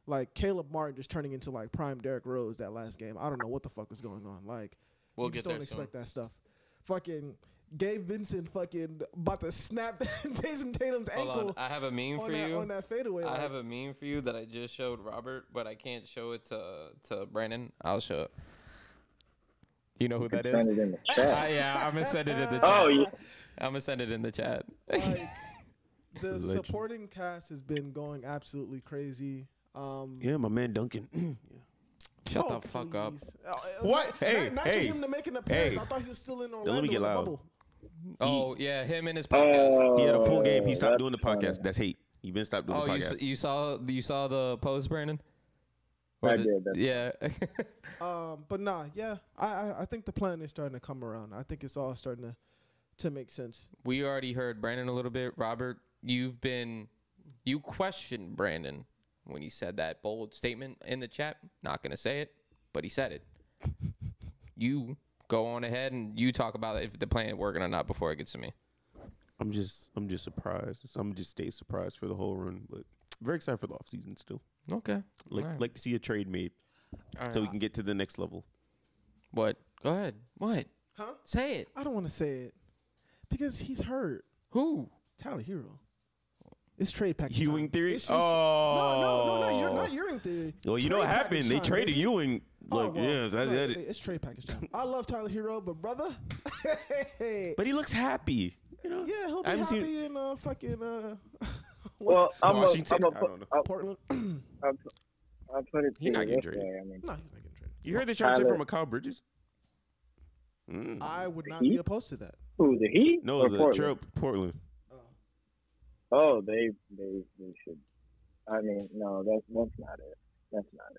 Like Caleb Martin just turning into like prime Derrick Rose that last game. I don't know what the fuck was going on. Like, we'll you just don't expect that stuff. Fucking Gabe Vincent fucking about to snap Jason Tatum's ankle. Hold on. I have a meme for you. On that fadeaway. I have a meme for you that I just showed Robert, but I can't show it to Brandon. I'll show it. You know who that is? Send it in the chat. Yeah, I'm gonna send it in the chat. Oh, yeah. I'm gonna send it in the chat. Like, the supporting cast has been going absolutely crazy. Yeah, my man Duncan. Shut the fuck up. What? Hey, not hey, him to making appearance. I thought he was still in Orlando. Let me get in the loud. bubble. Oh yeah, him and his podcast. He had a full game. He stopped that's doing the podcast. funny. That's hate. He been stopped doing the podcast. You saw the post, Brandon? I did. Yeah. But nah, yeah. I think the plan is starting to come around. I think it's all starting to make sense. We already heard Brandon a little bit. Robert, you questioned Brandon when he said that bold statement in the chat. Not gonna say it, but he said it. You go on ahead and you talk about if the plan working or not before it gets to me. I'm just surprised. I'm just stay surprised for the whole run, but very excited for the offseason still. Okay. Like to see a trade made so we can get to the next level. What? Go ahead. What? Huh? Say it. I don't want to say it because he's hurt. Who? Tyler Hero. It's trade package. Ewing time. theory? It's just, no, you're not Ewing theory. Well, you know what happened? They traded Ewing. Look, it's trade package time. I love Tyler Hero, but brother, but he looks happy. You know? Yeah, he'll be happy in fucking. Well, Washington. Portland. I'll put it to He's not you getting this traded. way. I mean, No, he's not getting traded. You heard they traded Tyler- from Mikal Bridges? I would not be opposed to that. Who, the Heat? No, or the Portland? Portland. Oh, they should. I mean, no, that's not it. That's not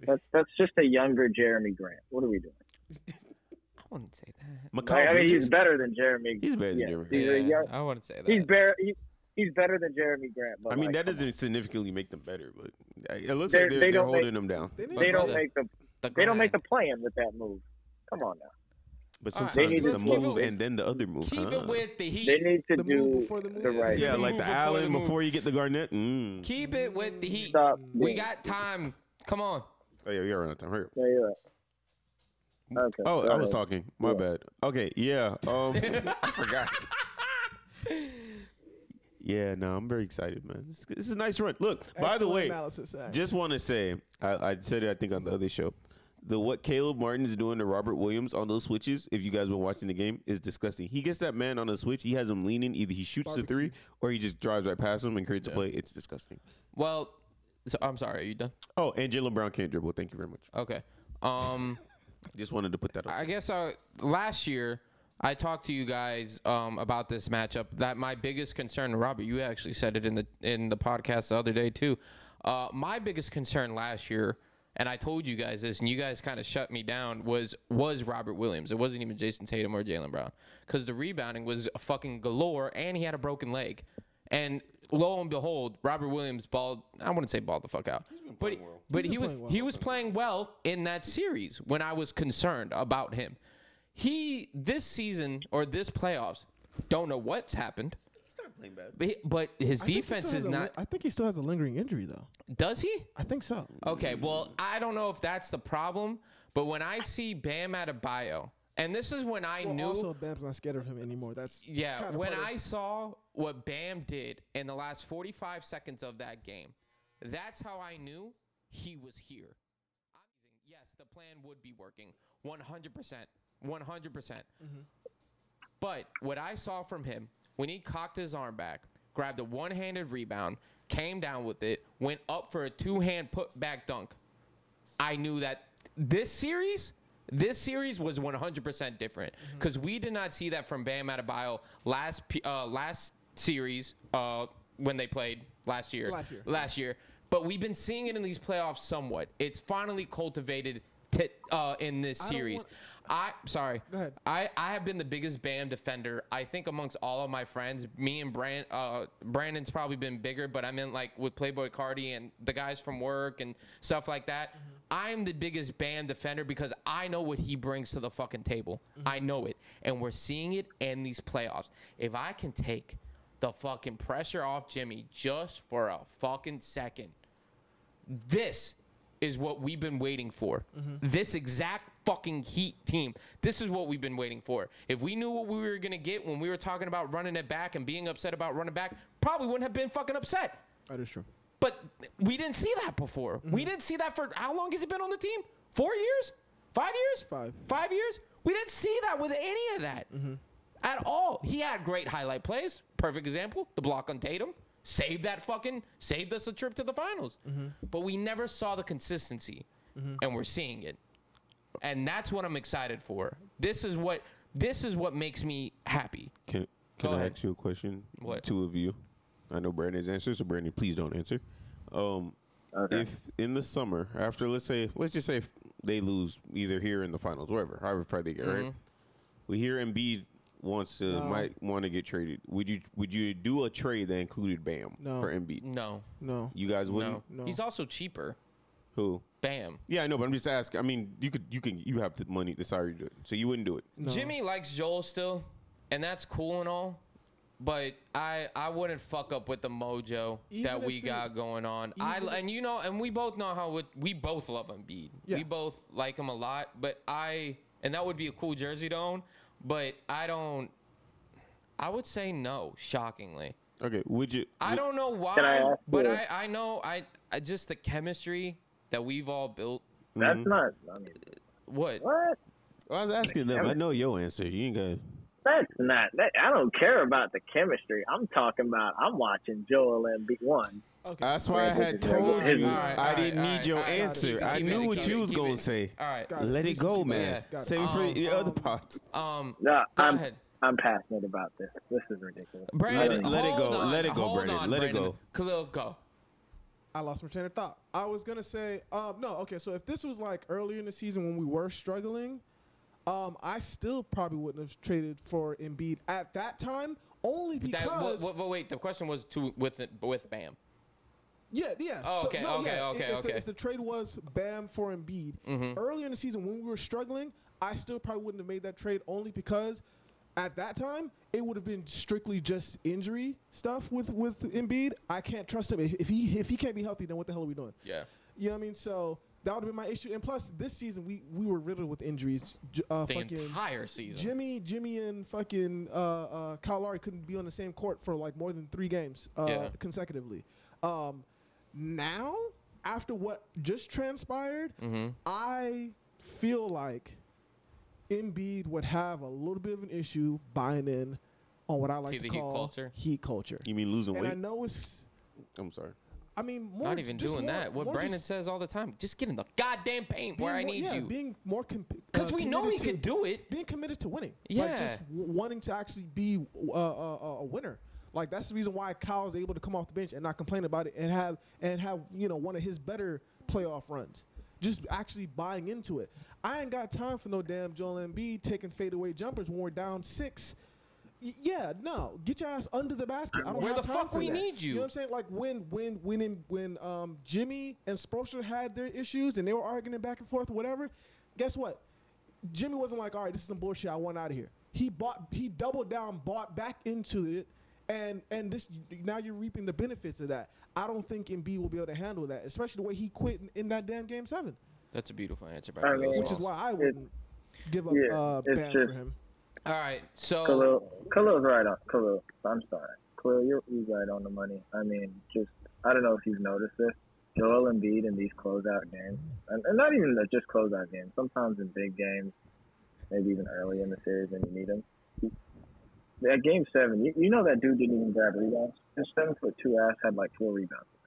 it. That's just a younger Jeremy Grant. What are we doing? I wouldn't say that. Mikal he's Bridges? better than Jeremy. He's better than Jeremy. I wouldn't say that. He's better than Jeremy Grant. But I mean, that doesn't significantly make them better, but it looks like they're holding them down. They don't make the plan with that move. Come on now. But sometimes it's the move and then the other move. Keep it with the Heat. They need to do the right. Yeah, like the Allen before you get the Garnett. Keep it with the Heat. Stop. We got time. Come on. Oh, yeah, you're on time. Hurry up. Yeah, you're right. Okay. Oh, I was talking. My bad. Okay, yeah. I forgot. Yeah, no, I'm very excited, man. This is a nice run. Look, by the way, just want to say, I said it, I think, on the other show. What Caleb Martin is doing to Robert Williams on those switches, if you guys been watching the game, is disgusting. He gets that man on a switch. He has him leaning. Either he shoots the three or he just drives right past him and creates a play. It's disgusting. Well, I'm sorry. Are you done? Oh, and Jaylen Brown can't dribble. Thank you very much. Okay. Just wanted to put that up. I guess last year I talked to you guys about this matchup. That my biggest concern, Robert, you actually said it in the podcast the other day too. My biggest concern last year, and I told you guys this, and you guys kind of shut me down, was Robert Williams. It wasn't even Jason Tatum or Jaylen Brown, because the rebounding was fucking galore, and he had a broken leg. And lo and behold, Robert Williams balled. I wouldn't say balled the fuck out, but he was playing well in that series when I was concerned about him. This season or this playoffs, don't know what's happened. Playing bad. But his defense is not. I think he still has a lingering injury, though. Does he? I think so. Okay, well, I don't know if that's the problem, but when I see Bam Adebayo, and this is when I knew. Also, Bam's not scared of him anymore. That's when I saw what Bam did in the last 45 seconds of that game, that's how I knew he was here. Yes, the plan would be working 100%. 100%. But what I saw from him, when he cocked his arm back, grabbed a one-handed rebound, came down with it, went up for a two-hand put-back dunk, I knew that this series was 100% different, because we did not see that from Bam Adebayo last series when they played last year. But we've been seeing it in these playoffs somewhat. It's finally cultivated in this series. Go ahead. I have been the biggest Bam defender, I think, amongst all of my friends. Me and Brandon's probably been bigger, but I mean, like, with Playboy Cardi and the guys from work and stuff like that. I'm the biggest Bam defender because I know what he brings to the fucking table. I know it. And we're seeing it in these playoffs. If I can take the fucking pressure off Jimmy just for a fucking second, this is what we've been waiting for. This exact fucking Heat team. This is what we've been waiting for. If we knew what we were going to get when we were talking about running it back and being upset about running back, probably wouldn't have been fucking upset. That is true. But we didn't see that before. We didn't see that for how long has he been on the team? 4 years? 5 years? 5 years? We didn't see that with any of that at all. He had great highlight plays. Perfect example, the block on Tatum. Saved us a trip to the finals. But we never saw the consistency, and we're seeing it. And that's what I'm excited for. This is what makes me happy. Can I ask you a question? What? Two of you. I know Brandon's answer, so Brandon, please don't answer. Okay. If in the summer, after let's just say if they lose either here in the finals, however far they get, right? We hear Embiid might want to get traded. Would you do a trade that included Bam for Embiid? No. You guys wouldn't? No. He's also cheaper. Who? Bam. Yeah, I know, but I'm just asking. I mean, you have the money, the salary to do it, so you wouldn't do it. No. Jimmy likes Joel still, and that's cool and all, but I wouldn't fuck up with the mojo that we got going on. And we both know how we both love Embiid. Yeah. We both like him a lot, and that would be a cool jersey to own, but I would say no, shockingly. Okay, I don't know why, but I know I just the chemistry that we've all built. That's not. I mean, what? What? I was asking them. I know your answer. You ain't got. That's not. I don't care about the chemistry. I'm talking about. I'm watching Joel Embiid. One, Okay. That's why I had told you I didn't need your all right. answer. I knew what you was gonna say. All right. Let it go, man. Save it for your other parts. No, go ahead. I'm passionate about this. This is ridiculous. Brandon, Let it go. Let it go, hold Brandon. on, Let it Brandon. go. Khalil, go. I lost my train of thought. I was gonna say, no, okay. So if this was like earlier in the season when we were struggling, I still probably wouldn't have traded for Embiid at that time, only because. Wait. The question was with Bam. Yeah. Oh, okay, If the trade was Bam for Embiid, earlier in the season when we were struggling, I still probably wouldn't have made that trade only because at that time it would have been strictly just injury stuff with Embiid. I can't trust him. If he can't be healthy, then what the hell are we doing? Yeah. You know what I mean? So that would have been my issue. And plus, this season we were riddled with injuries. The entire season. Jimmy and fucking Kyle Lowry couldn't be on the same court for like more than 3 games consecutively. Now, after what just transpired, I feel like Embiid would have a little bit of an issue buying in on what I like to call heat culture. You mean losing weight? And I know it's. I'm sorry. I mean, more, not even doing that. What Brandon says all the time: just get in the goddamn paint where I need you. Being more because we know he can do it. Being committed to winning. Yeah. Like just wanting to actually be a winner. Like that's the reason why Kyle's able to come off the bench and not complain about it and have one of his better playoff runs. Just actually buying into it. I ain't got time for no damn Joel Embiid taking fadeaway jumpers when we're down 6. Yeah, no. Get your ass under the basket. I don't Where have the time fuck for we that. need you? You know what I'm saying? Like when Jimmy and Spoelstra had their issues and they were arguing back and forth or whatever, guess what? Jimmy wasn't like, all right, this is some bullshit. I want out of here. He doubled down, bought back into it. And this now you're reaping the benefits of that. I don't think Embiid will be able to handle that, especially the way he quit in that damn Game 7. That's a beautiful answer by Khalil. Which is why I wouldn't give up Bam for him. All right, so Khalil's right on. Khalil, I'm sorry. Khalil, you're right on the money. I mean, I don't know if you've noticed this. Joel Embiid in these closeout games, and not even just closeout games. Sometimes in big games, maybe even early in the series when you need him. At Game 7, you know that dude didn't even grab rebounds. His 7'2" ass had like 4 rebounds in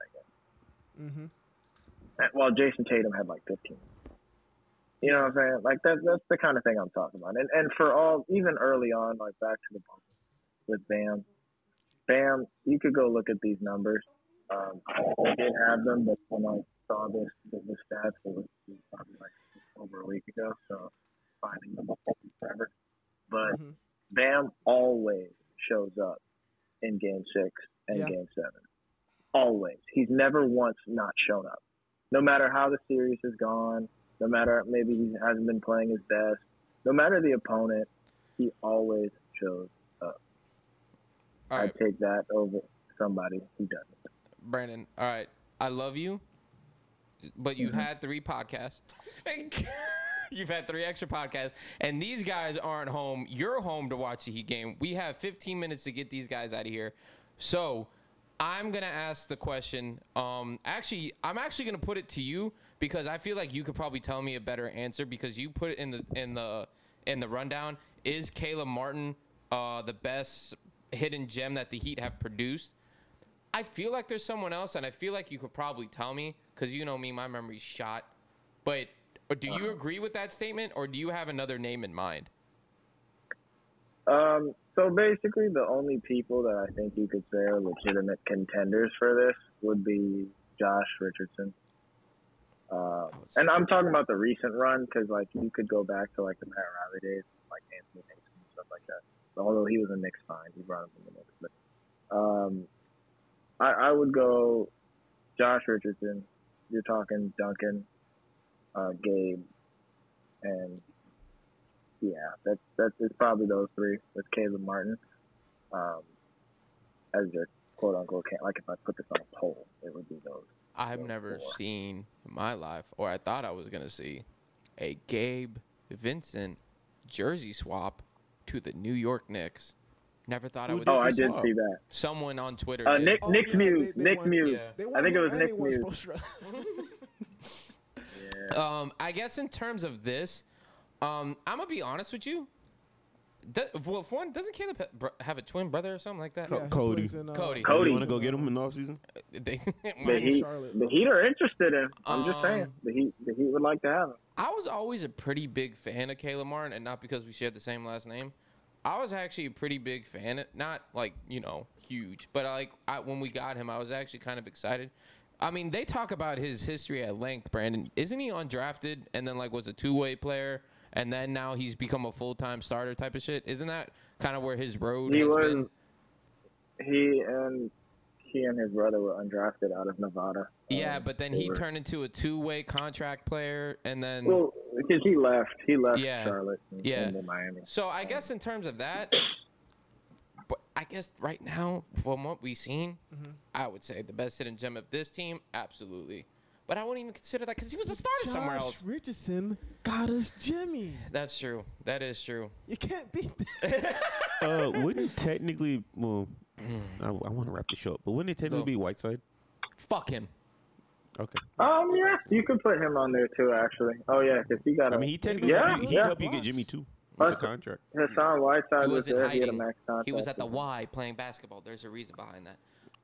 that game. While Jason Tatum had like 15. You know what I'm saying? Like that's the kind of thing I'm talking about. And for all, even early on, like back to the bubble with Bam, you could go look at these numbers. I did have them, but when I saw the stats, it was probably like over a week ago, so finding them will take forever. But Bam always shows up in Game 6 and Game 7. Always. He's never once not shown up. No matter how the series has gone, no matter maybe he hasn't been playing his best, no matter the opponent, he always shows up. All right. I'd take that over somebody who doesn't. Brandon, all right. I love you, but you've had 3 podcasts. You've had 3 extra podcasts, and these guys aren't home. You're home to watch the Heat game. We have 15 minutes to get these guys out of here. So I'm going to ask the question. I'm actually going to put it to you because I feel like you could probably tell me a better answer because you put it in the rundown. Is Caleb Martin the best hidden gem that the Heat have produced? I feel like there's someone else, and I feel like you could probably tell me because you know me, my memory's shot. But do you agree with that statement, or do you have another name in mind? So basically, the only people that I think you could say are legitimate contenders for this would be Josh Richardson. And I'm talking about the recent run because, like, you could go back to, like, the Pat Riley days, like Anthony Mason and stuff like that. Although he was a Knicks fine. He brought him from the Knicks. But I would go Josh Richardson. You're talking Duncan, Gabe, and that's probably those 3 with Caleb Martin as your quote unquote like if I put this on a poll, it would be those. I've never seen in my life, or I thought I was gonna see, a Gabe Vincent jersey swap to the New York Knicks. Never thought I would. I did see that. Someone on Twitter. Nick Muse. I think it was Nick Muse. I guess in terms of this, I'm gonna be honest with you. Well, for one, doesn't Caleb have a twin brother or something like that? Yeah, he Cody. plays in, Cody. You want to go get him in the offseason? They, The Heat are interested in. I'm just saying. The Heat would like to have him. I was always a pretty big fan of Caleb Martin, and not because we shared the same last name. I was actually a pretty big fan. Not like, huge, but when we got him, I was actually kind of excited. I mean, they talk about his history at length, Brandon. Isn't he undrafted and then was a two-way player, and then now he's become a full-time starter type of shit? Isn't that kind of where his road has been? He and his brother were undrafted out of Nevada. Yeah, but then he turned into a two-way contract player, and then because he left Charlotte and came to Miami. So I guess in terms of that, but I guess right now from what we've seen, I would say the best hidden gem of this team, absolutely. But I wouldn't even consider that because he was a starter somewhere else. Richardson got us Jimmy. That's true. That is true. You can't beat that. Wouldn't technically, I want to wrap the show up, but wouldn't it technically be Whiteside? Fuck him. Okay. Yeah, you could put him on there too, actually. Oh yeah, because he got. He technically he'd help you get Jimmy too with the contract. Hassan Whiteside was there. He had a max contract. He was at the Y playing basketball. There's a reason behind that.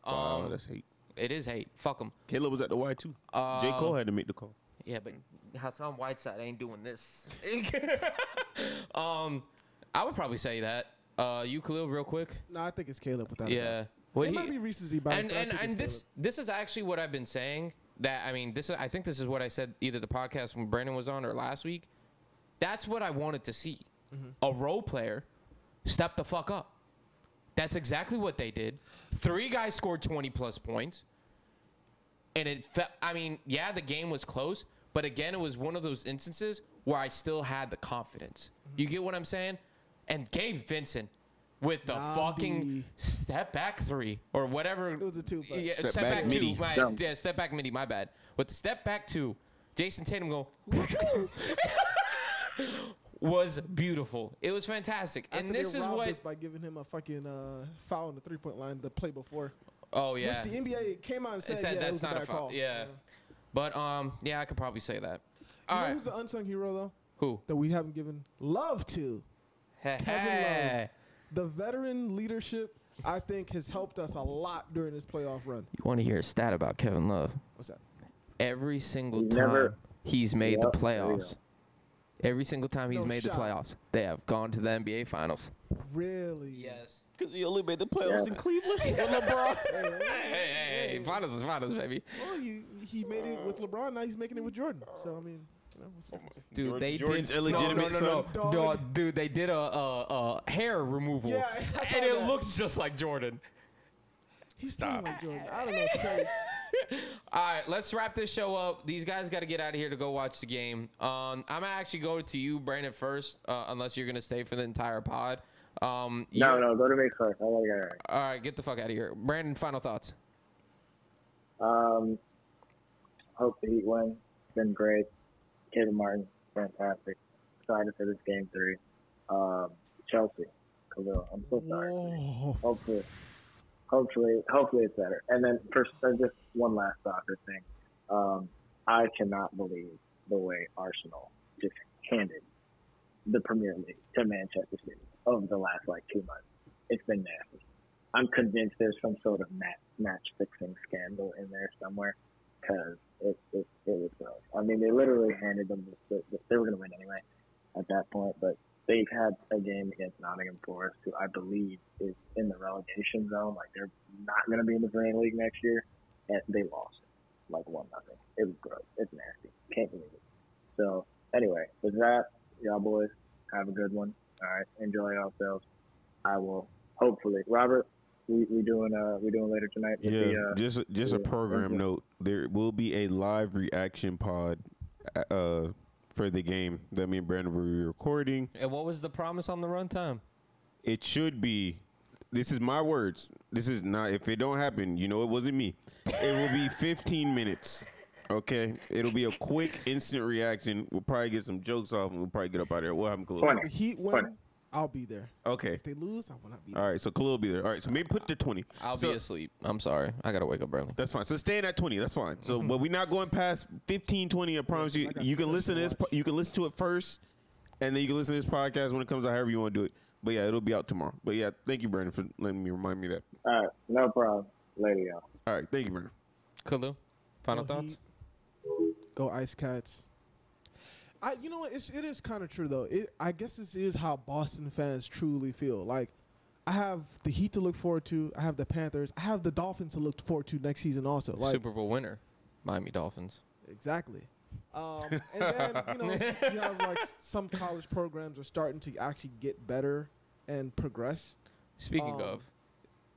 Wow, that's hate. It is hate. Fuck him. Caleb was at the Y too. J. Cole had to make the call. Yeah, but Hassan Whiteside ain't doing this. I would probably say that. You, Khalil, real quick. No, I think it's Caleb without a doubt. Well, it might be recency bias. And this is actually what I've been saying. That I think this is what I said either the podcast when Brandon was on or last week. That's what I wanted to see. A role player step the fuck up. That's exactly what they did. 3 guys scored 20-plus points. And the game was close. But again, it was one of those instances where I still had the confidence. You get what I'm saying? And Gabe Vincent with the fucking step back 3 or whatever. It was a 2. Yeah, step back 2. Step back midi. My bad. With the step back 2, Jason Tatum go was beautiful. It was fantastic. And this is what by giving him a fucking foul on the 3-point line the play before. Oh yeah. Which the NBA came out and said that's it was not a bad call. Yeah. But I could probably say that. You know who's the unsung hero though? Who? That we haven't given love to. Kevin Love. The veteran leadership, I think, has helped us a lot during this playoff run. You want to hear a stat about Kevin Love? What's that? Every single time he's made the playoffs, every single time he's made the playoffs, they have gone to the NBA Finals. Really? Yes. Because he only made the playoffs in Cleveland with LeBron. Hey, finals is finals, baby. Well, he made it with LeBron. Now he's making it with Jordan. So, I mean... Dude, they Jordan's did illegitimate son. No, dude, they did a hair removal, and it looks just like Jordan. He's not like Jordan. I don't know what to tell you. All right, let's wrap this show up. These guys got to get out of here to go watch the game. I'm gonna actually go to you, Brandon, first, unless you're gonna stay for the entire pod. No, go to me first. I gotta go. All right, get the fuck out of here, Brandon. Final thoughts. Hope the Heat win. It's been great. Caleb Martin, fantastic. Excited for this game 3. Chelsea, Khalil, I'm so sorry. Hopefully it's better. And then just one last soccer thing. I cannot believe the way Arsenal just handed the Premier League to Manchester City over the last 2 months. It's been nasty. I'm convinced there's some sort of match fixing scandal in there somewhere because it was gross. I mean, they literally handed them they were going to win anyway at that point, but they've had a game against Nottingham Forest, who I believe is in the relegation zone. They're not going to be in the Premier League next year, and they lost 1-0. It was gross. It's nasty. Can't believe it. So anyway, with that, y'all boys have a good one. All right, enjoy yourselves. I will hopefully, Robert. We doing later tonight. Yeah, just a program note. There will be a live reaction pod for the game that me and Brandon will be recording. And what was the promise on the runtime? It should be. This is my words. This is not. If it don't happen, it wasn't me. It will be 15 minutes. Okay, it'll be a quick, instant reaction. We'll probably get some jokes off, and we'll probably get up out of there. We'll have him close. If the Heat win, I'll be there. Okay. If they lose, I will not be there. All right, so Khalil will be there. All right, so maybe put the 20. I'll be asleep. I'm sorry. I got to wake up early. That's fine. So staying at 20. That's fine. So, but we're not going past 15, 20. I promise you. You can listen to this. You can listen to it first, and then you can listen to this podcast when it comes out however you want to do it. But yeah, it'll be out tomorrow. But yeah, thank you, Brandon, for letting me remind me that. All right, no problem. Later, y'all. All right, thank you, Brandon. Kalu, final Go thoughts? Heat. Go Ice Cats. You know what? It is kind of true though. I guess this is how Boston fans truly feel. Like, I have the Heat to look forward to. I have the Panthers. I have the Dolphins to look forward to next season also. Like, Super Bowl winner, Miami Dolphins. Exactly. And then you have like some college programs are starting to actually get better and progress. Speaking of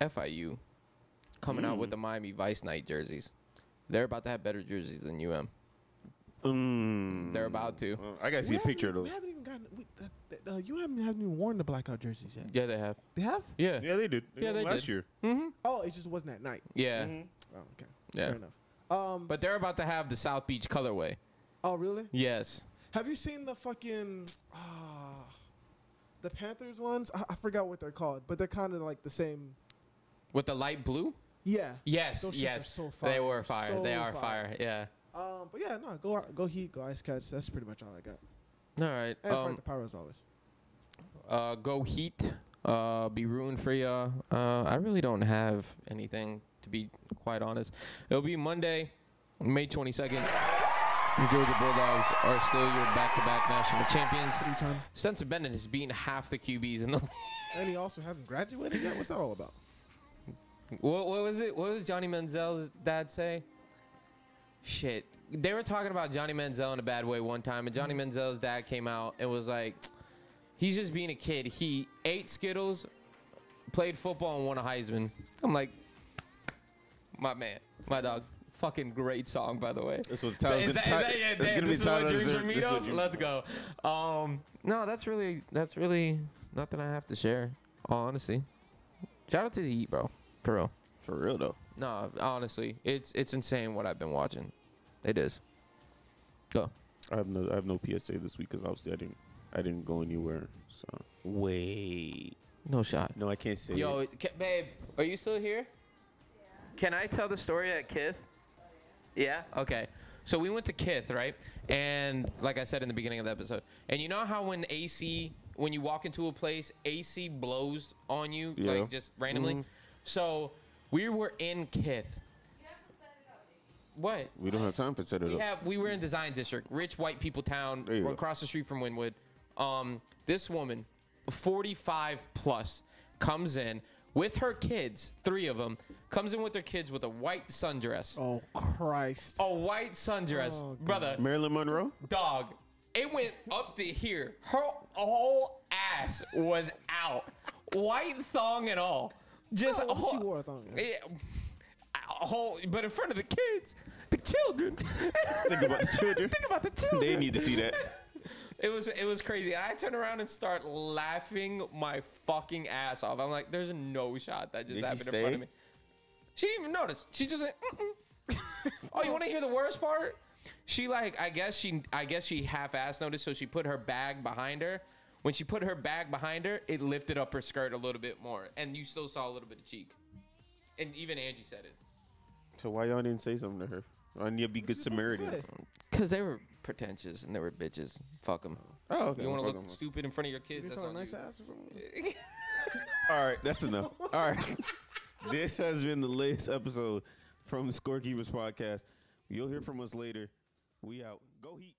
FIU, coming out with the Miami Vice Knight jerseys. They're about to have better jerseys than They're about to. I gotta see a picture of those. We haven't even gotten. You haven't even worn the blackout jerseys yet. Yeah, they have. They have? Yeah. Yeah, they did. Yeah, they last did. year. Mm-hmm. Oh, it just wasn't at night. Yeah. Oh, okay. Yeah. Fair enough. But they're about to have the South Beach colorway. Oh, really? Yes. Have you seen the fucking the Panthers ones? I forgot what they're called, but they're kind of like the same. With the light blue? Yeah. Yes. Those shits yes. are so fire. They were fire. So They are fire. Yeah. But yeah, no, go Heat, go Ice Cats. That's pretty much all I got. All right. And fight the power as always. Go Heat. Be rooting for ya. I really don't have anything, to be quite honest. It'll be Monday, May 22nd. The Georgia Bulldogs are still your back-to-back national champions. 3-time. Spencer Bennett has beaten half the QBs in the league. And he also hasn't graduated yet. What's that all about? What was it? What was Johnny Manziel's dad say? Shit. They were talking about Johnny Manziel in a bad way one time, and Johnny Manziel's dad came out and was like, he's just being a kid. He ate Skittles, played football, and won a Heisman. I'm like, my man, my dog. Fucking great song, by the way. That's what Tyler. Is that That's gonna be Tyler's. Let's go. No, that's really nothing I have to share. Honestly, shout out to the Heat, bro. For real. For real though. No, honestly, it's insane what I've been watching. It is. Go. I have no PSA this week because obviously I didn't go anywhere. So wait. No shot. No, I can't say. Yo, babe, are you still here? Yeah. Can I tell the story at Kith? Yeah? Okay. So we went to Kith, right? And like I said in the beginning of the episode, and you know how when you walk into a place, AC blows on you, like just randomly? Mm-hmm. So we were in Kith. You have to set it up. What? We don't have time for set it up. We were in Design District, rich white people town, across the street from Wynwood. This woman, 45 plus, comes in with her kids, 3 of them, comes in with their kids with a white sundress. Oh, Christ. A white sundress. Oh, brother. Marilyn Monroe? Dog. It went up to here. Her whole ass was out. White thong and all. Just she wore a thong. But in front of the kids, the children. Think about the children. Think about the children. They need to see that. It was crazy. And I turned around and start laughing my fucking ass off. I'm like, there's no shot that just happened in front of me. She didn't even notice. She just like, Oh, you want to hear the worst part? She like, I guess she half-ass noticed, so she put her bag behind her. When she put her bag behind her, it lifted up her skirt a little bit more, and you still saw a little bit of cheek. And even Angie said it. So why y'all didn't say something to her? I need to be good Samaritans. Because they were pretentious and they were bitches. Fuck them. Oh, okay. You want to look stupid in front of your kids? That's on nice you. ass or something? All right, that's enough. All right. This has been the latest episode from the ScoreKeepers Podcast. You'll hear from us later. We out. Go Heat.